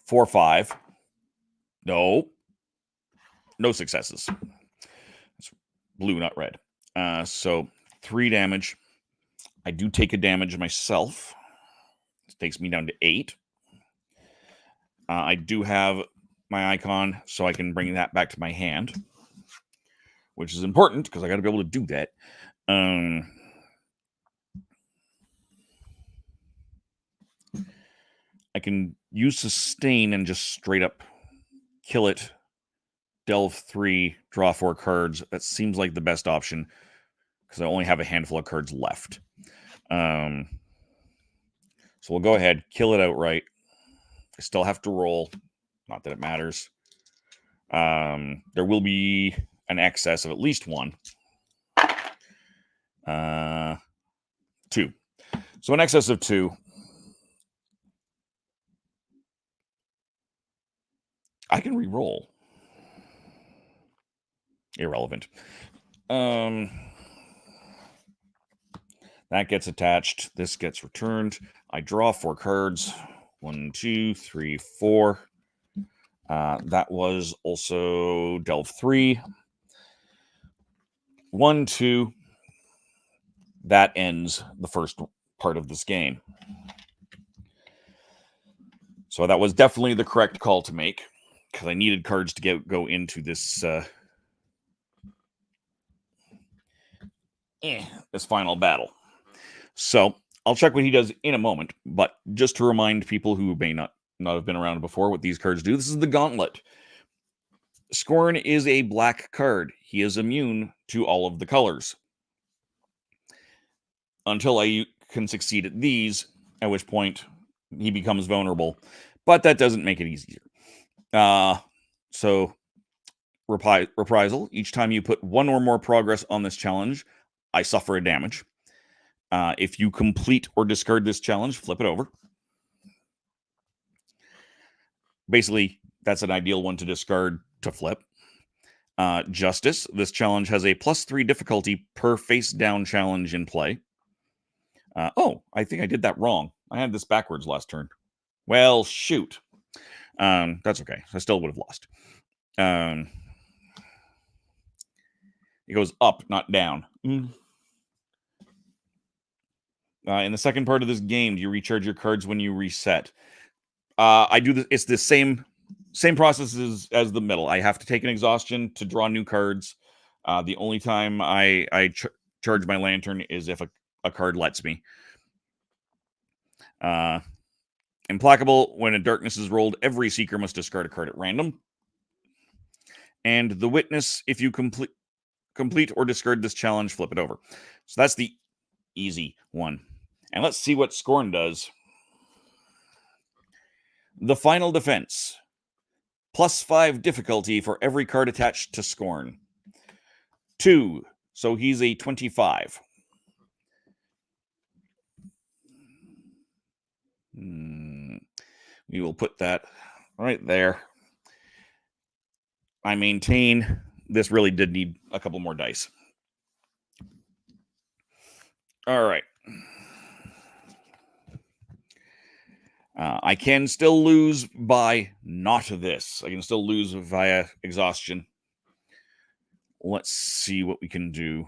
4, 5. No successes. It's blue, not red. So 3 damage. I do take a damage myself. It takes me down to 8. I do have my icon, so I can bring that back to my hand, which is important because I got to be able to do that. I can use sustain and just straight up kill it. Delve 3, draw 4 cards. That seems like the best option because I only have a handful of cards left. So we'll go ahead, kill it outright. I still have to roll. Not that it matters. There will be an excess of at least 1. 2. So an excess of 2. I can re-roll. Irrelevant. That gets attached. This gets returned. I draw 4 cards. 1, 2, 3, 4. That was also delve 3. 1, 2. That ends the first part of this game. So that was definitely the correct call to make, because I needed cards to go into this this final battle. So I'll check what he does in a moment, but just to remind people who may not have been around before what these cards do, this is the Gauntlet. Scorn is a black card. He is immune to all of the colors until I can succeed at these, at which point he becomes vulnerable. But that doesn't make it easier. So reprisal. Each time you put 1 or more progress on this challenge, I suffer a damage. If you complete or discard this challenge, flip it over. Basically, that's an ideal one to discard to flip. Justice. This challenge has a +3 difficulty per face-down challenge in play. Oh, I think I did that wrong. I had this backwards last turn. Well, shoot. That's okay. I still would have lost. It goes up, not down. In the second part of this game, do you recharge your cards when you reset? I do this. It's the same process as the middle. I have to take an exhaustion to draw new cards. The only time I charge my lantern is if a card lets me. Implacable. When a darkness is rolled, every seeker must discard a card at random. And the Witness, if you complete or discard this challenge, flip it over. So that's the easy one. And let's see what Scorn does. The Final Defense. +5 difficulty for every card attached to Scorn. 2. So he's a 25. We will put that right there. I maintain this really did need a couple more dice. All right. I can still lose by not this. I can still lose via exhaustion. Let's see what we can do.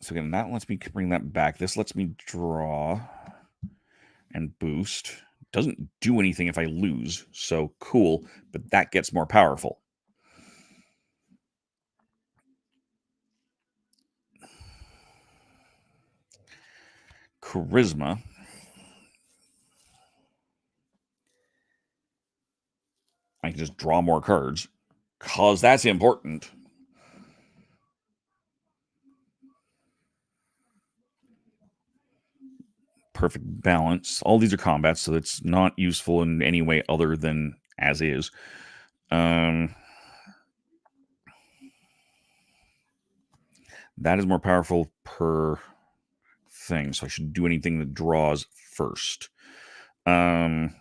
So again, that lets me bring that back. This lets me draw and boost. Doesn't do anything if I lose. So cool, but that gets more powerful. Charisma. I can just draw more cards, because that's important. Perfect balance. All these are combats, so it's not useful in any way other than as is. That is more powerful per thing, so I should do anything that draws first. I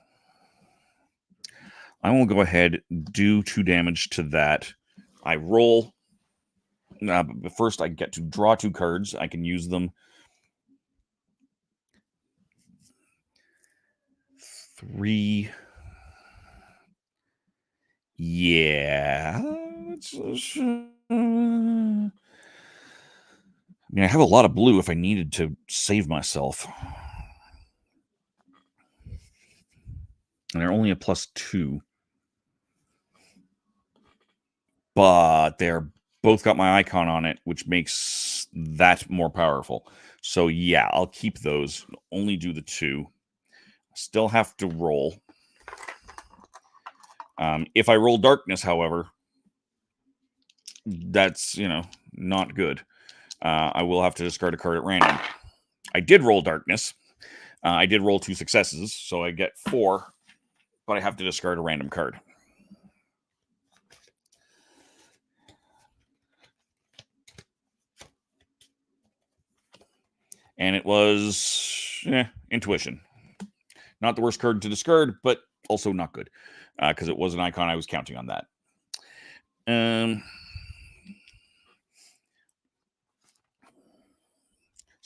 will go ahead, do 2 damage to that. I roll. But first, I get to draw 2 cards. I can use them. 3. Yeah. I mean, I have a lot of blue if I needed to save myself. And they're only a +2. But they're both got my icon on it, which makes that more powerful. So yeah, I'll keep those. Only do the 2. Still have to roll. If I roll darkness, however, that's, not good. I will have to discard a card at random. I did roll darkness. I did roll 2 successes, so I get 4, but I have to discard a random card. And it was Intuition. Not the worst card to discard, but also not good, because it was an icon. I was counting on that.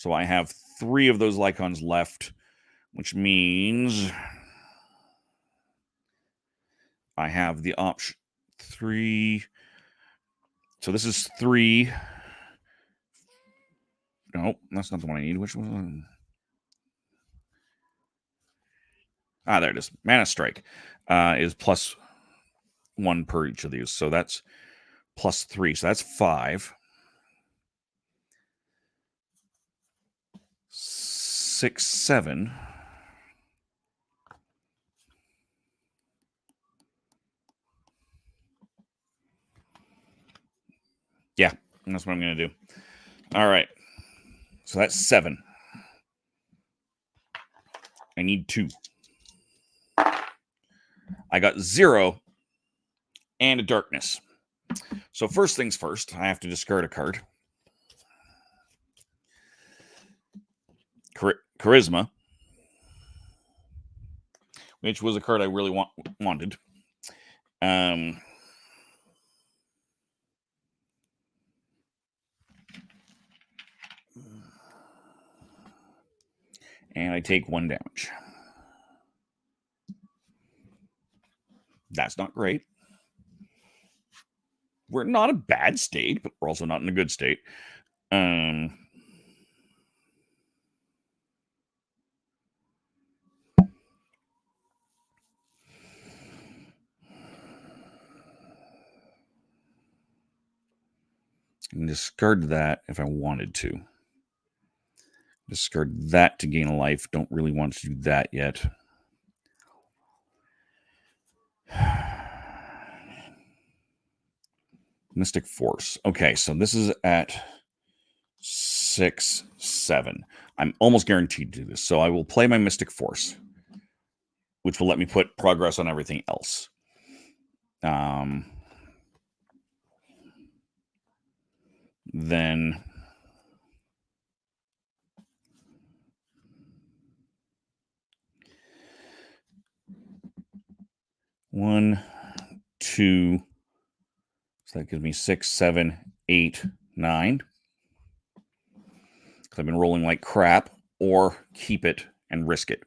So I have 3 of those Lycons left, which means I have the option 3. So this is 3. No, that's not the one I need. Which one? Ah, there it is. Mana Strike is +1 per each of these. So that's +3. So that's 5. 6, 7. Yeah, that's what I'm going to do. All right. So that's 7. I need 2. I got 0 and a darkness. So first things first, I have to discard a card. Charisma, which was a card I really wanted. And I take 1 damage. That's not great. We're not a bad state, but we're also not in a good state. I can discard that if I wanted to. Discard that to gain a life. Don't really want to do that yet. Mystic Force. Okay, so this is at 6, 7. I'm almost guaranteed to do this. So I will play my Mystic Force, which will let me put progress on everything else. Then one, 2. So that gives me 6, 7, 8, 9. Because I've been rolling like crap, or keep it and risk it.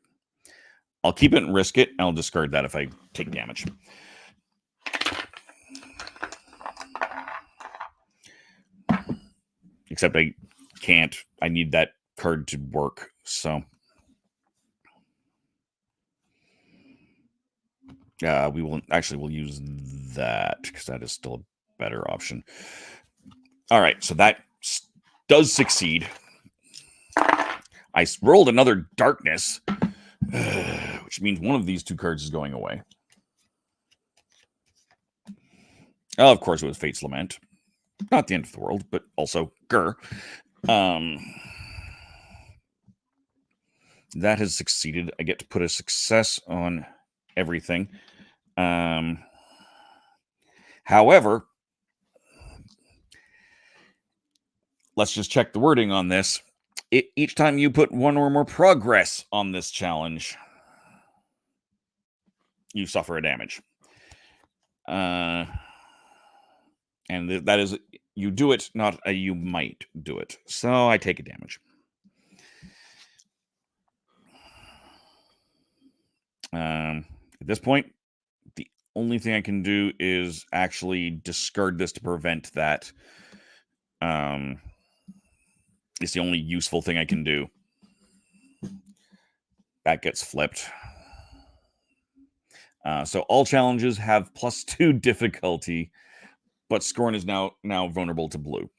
I'll keep it and risk it, and I'll discard that if I take damage. Except I can't. I need that card to work, so we'll use that because that is still a better option. All right, so that does succeed. I rolled another darkness, which means one of these 2 cards is going away. Oh, of course, it was Fate's Lament. Not the end of the world, but also grr. That has succeeded. I get to put a success on everything. However, let's just check the wording on this. Each time you put 1 or more progress on this challenge, you suffer a damage. And that is, you do it, not a you might do it. So I take a damage. At this point, the only thing I can do is actually discard this to prevent that. It's the only useful thing I can do. That gets flipped. So all challenges have +2 difficulty, but Scorn is now vulnerable to blue.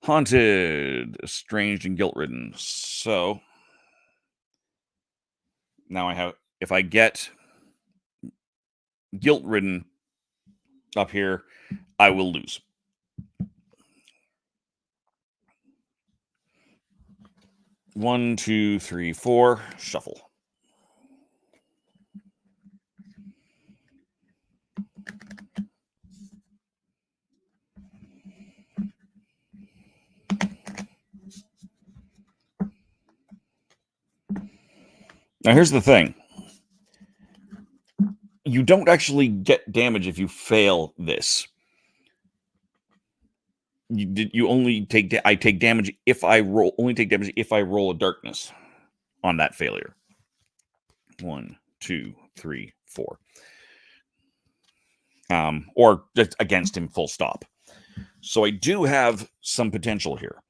Haunted, estranged, and guilt-ridden. So now I have, if I get guilt-ridden up here, I will lose. One, 2, 3, 4. Shuffle. Now, here's the thing. You don't actually get damage if you fail this. You only take I take damage if I roll a darkness on that failure. 1, 2, 3, 4. Or just against him, full stop. So I do have some potential here.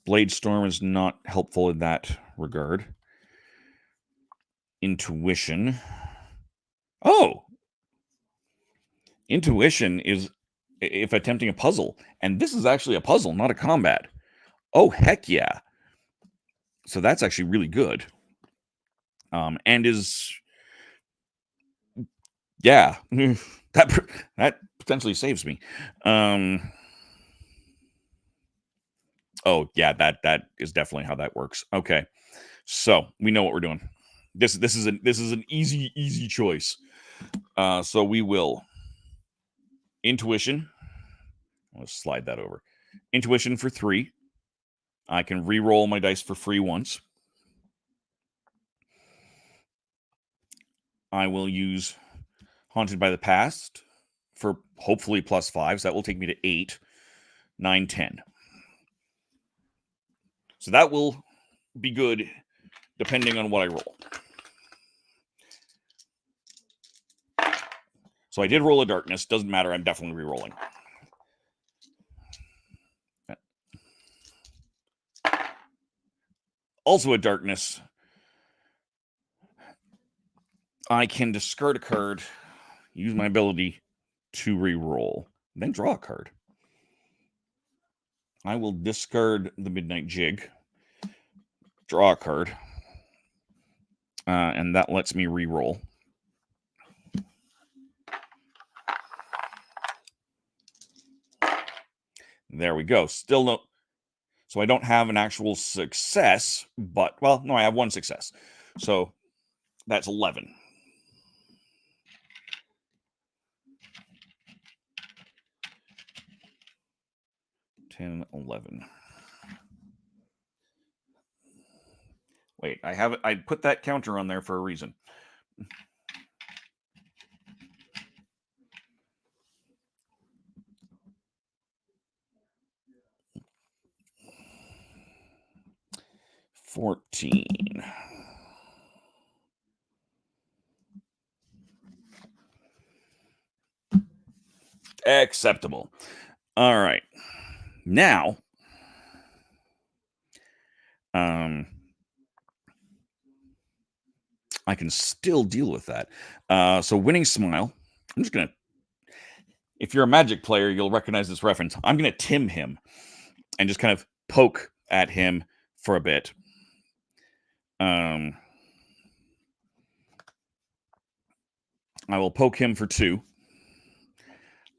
Blade Storm is not helpful in that regard. Intuition. Oh! Intuition is if attempting a puzzle. And this is actually a puzzle, not a combat. Oh, heck yeah. So that's actually really good. And is... Yeah. that potentially saves me. Oh, yeah, that is definitely how that works. Okay. So we know what we're doing. This is an easy choice. So we will intuition. Let's slide that over. Intuition for 3. I can re-roll my dice for free once. I will use Haunted by the Past for hopefully +5. So that will take me to 8, 9, 10. So that will be good depending on what I roll. So I did roll a darkness. Doesn't matter. I'm definitely re-rolling. Also a darkness. I can discard a card, use my ability to re-roll, then draw a card. I will discard the Midnight Jig, draw a card, and that lets me re-roll. There we go. Still no... So I don't have an actual success, but... Well, no, I have one success. So that's 11. $10, $11. Wait, I put that counter on there for a reason. $14. Acceptable. All right. Now, I can still deal with that. So Winning Smile. I'm just going to... If you're a Magic player, you'll recognize this reference. I'm going to Tim him and just kind of poke at him for a bit. I will poke him for 2.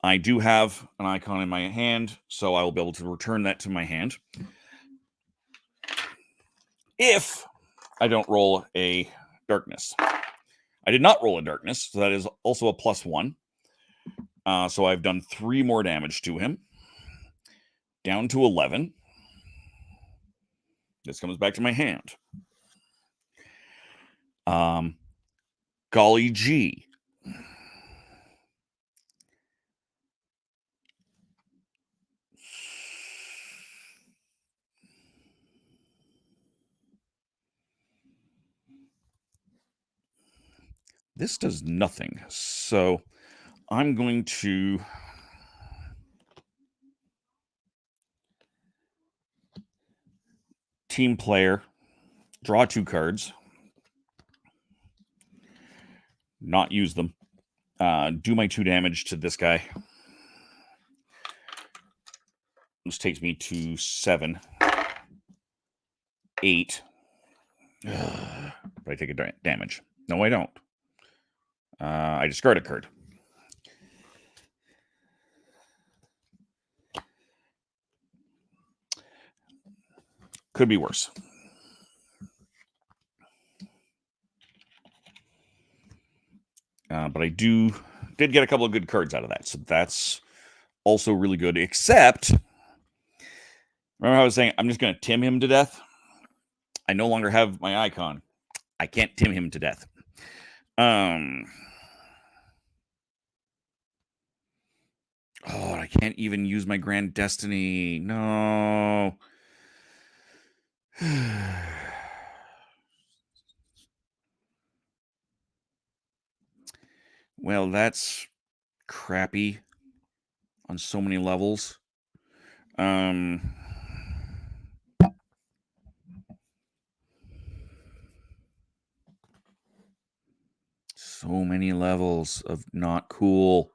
I do have an icon in my hand, so I will be able to return that to my hand. If I don't roll a darkness. I did not roll a darkness, so that is also a +1. So I've done 3 more damage to him. Down to 11. This comes back to my hand. Golly gee. This does nothing. So I'm going to team player, draw 2 cards, not use them, do my 2 damage to this guy. This takes me to 7, 8. But I take a damage. No, I don't. I discard a card. Could be worse. But I did get a couple of good cards out of that. So that's also really good. Except, remember how I was saying, I'm just going to Tim him to death? I no longer have my icon. I can't Tim him to death. Oh, I can't even use my Grand Destiny. No. Well, that's crappy on so many levels. So many levels of not cool.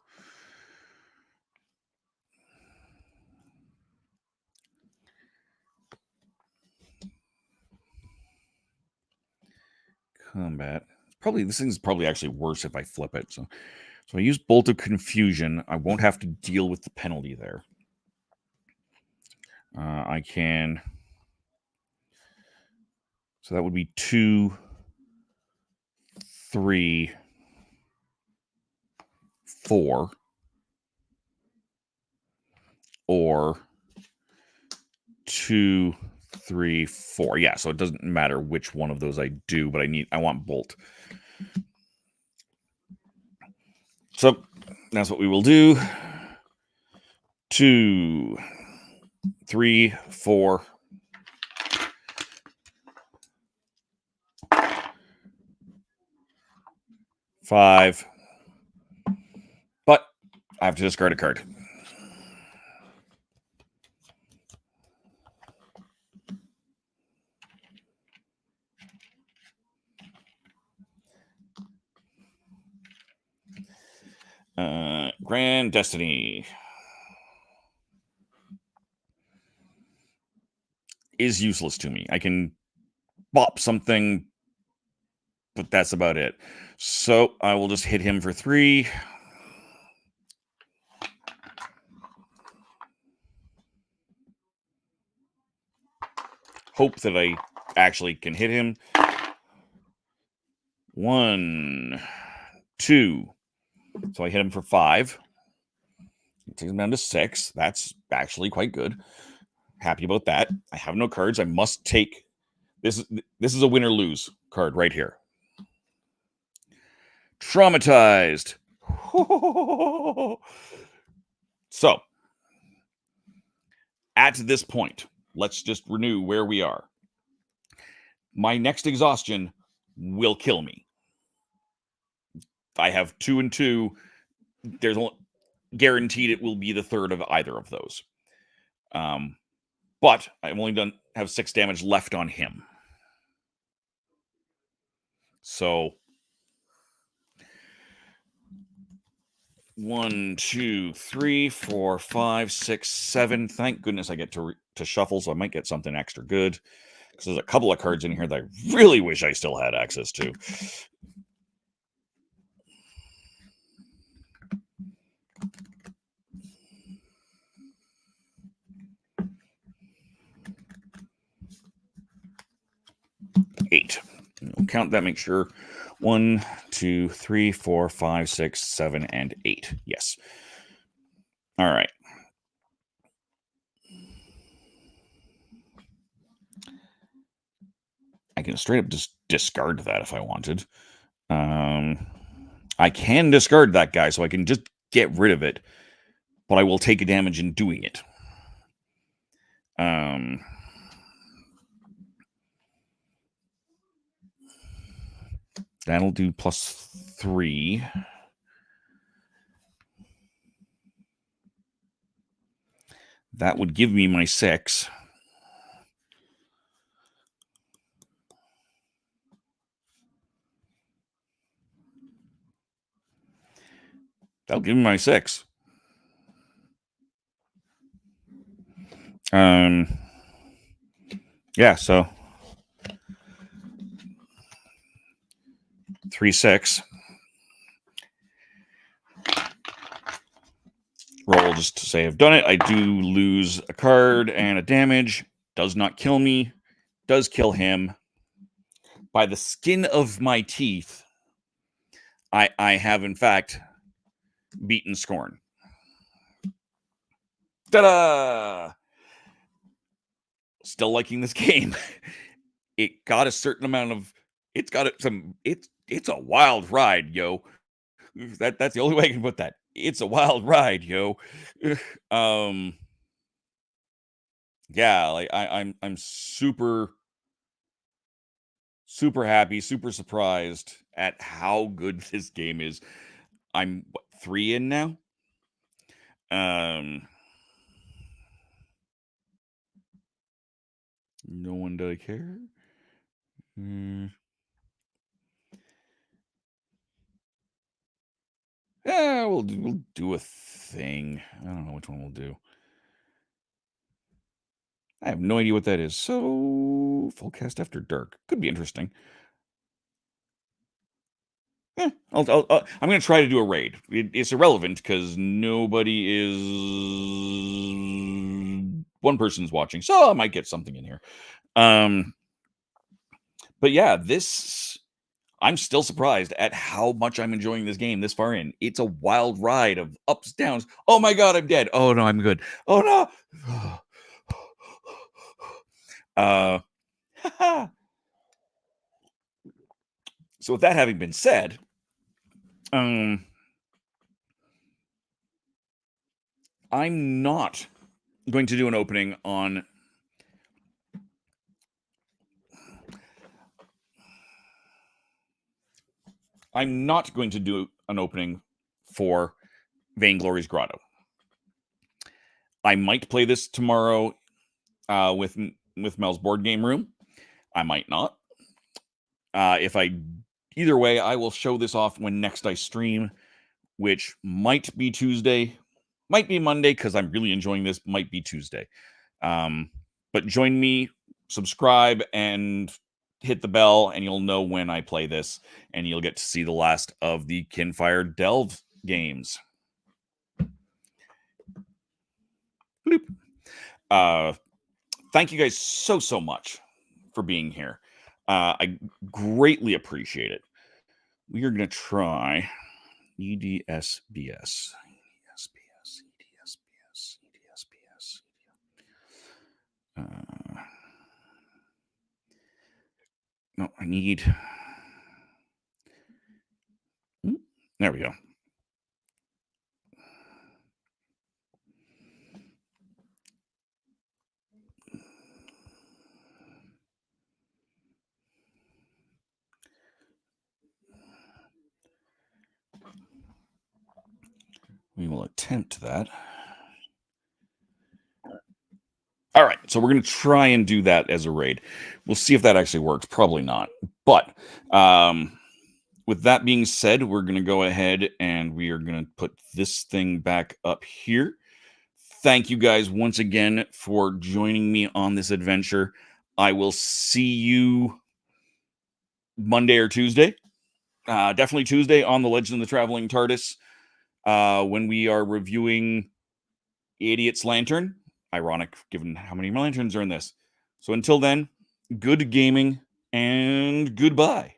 Combat. Probably this thing's probably actually worse if I flip it. So I use Bolt of Confusion. I won't have to deal with the penalty there. I can. So that would be 2, 3, 4, or 2, 3, 4. Yeah, so it doesn't matter which one of those I do, but I want Bolt. So that's what we will do. 2, 3, 4. 5. But I have to discard a card. Grand Destiny is useless to me. I can bop something, but that's about it. So I will just hit him for 3. Hope that I actually can hit him. 1, 2. So I hit him for 5. It takes him down to 6. That's actually quite good. Happy about that. I have no cards. I must take this. This is a win or lose card right here. Traumatized. So at this point, let's just renew where we are. My next exhaustion will kill me. I have 2 and 2. There's only guaranteed it will be the third of either of those. But I've only have 6 damage left on him. So 1, 2, 3, 4, 5, 6, 7. Thank goodness I get to shuffle, so I might get something extra good. Because there's a couple of cards in here that I really wish I still had access to. Eight. We'll count that, make sure. 1, 2, 3, 4, 5, 6, 7, and 8. Yes. All right. I can straight up just discard that if I wanted. I can discard that guy, so I can just get rid of it, but I will take a damage in doing it. That'll do +3. That would give me my 6. That'll give me my 6. Yeah, so 3, 6. Roll just to say I've done it. I do lose a card and a damage. Does not kill me. Does kill him. By the skin of my teeth, I have, in fact, beaten Scorn. Ta-da! Still liking this game. It got a certain amount of... It's got some... It's a wild ride, yo. That's the only way I can put that. it's a wild ride, yo. Yeah, like I'm super happy, super surprised at how good this game is. I'm 3 in now. No one does care. Yeah, we'll do a thing. I don't know which one we'll do. I have no idea what that is. So, full cast after dark could be interesting. I'm going to try to do a raid. It's irrelevant because nobody is. One person's watching, so I might get something in here. But yeah, I'm still surprised at how much I'm enjoying this game this far in. It's a wild ride of ups, downs. Oh my god, I'm dead. Oh no, I'm good. Oh no. So with that having been said, I'm not going to do an opening on I'm not going to do an opening for Vainglory's Grotto. I might play this tomorrow with Mel's board game room. I might not. Either way, I will show this off when next I stream, which might be Tuesday, might be Monday because I'm really enjoying this. Might be Tuesday. But join me, subscribe, and hit the bell, and you'll know when I play this, and you'll get to see the last of the Kinfire Delve games. Bloop. Thank you guys so much for being here. I greatly appreciate it. We are going to try EDSBS. No, I need. There we go. We will attempt that. All right, so we're going to try and do that as a raid. We'll see if that actually works. Probably not. But with that being said, we're going to go ahead and we are going to put this thing back up here. Thank you guys once again for joining me on this adventure. I will see you Monday or Tuesday. Definitely Tuesday on the Legend of the Traveling TARDIS when we are reviewing Idiot's Lantern. Ironic, given how many lanterns are in this. So until then, good gaming and goodbye.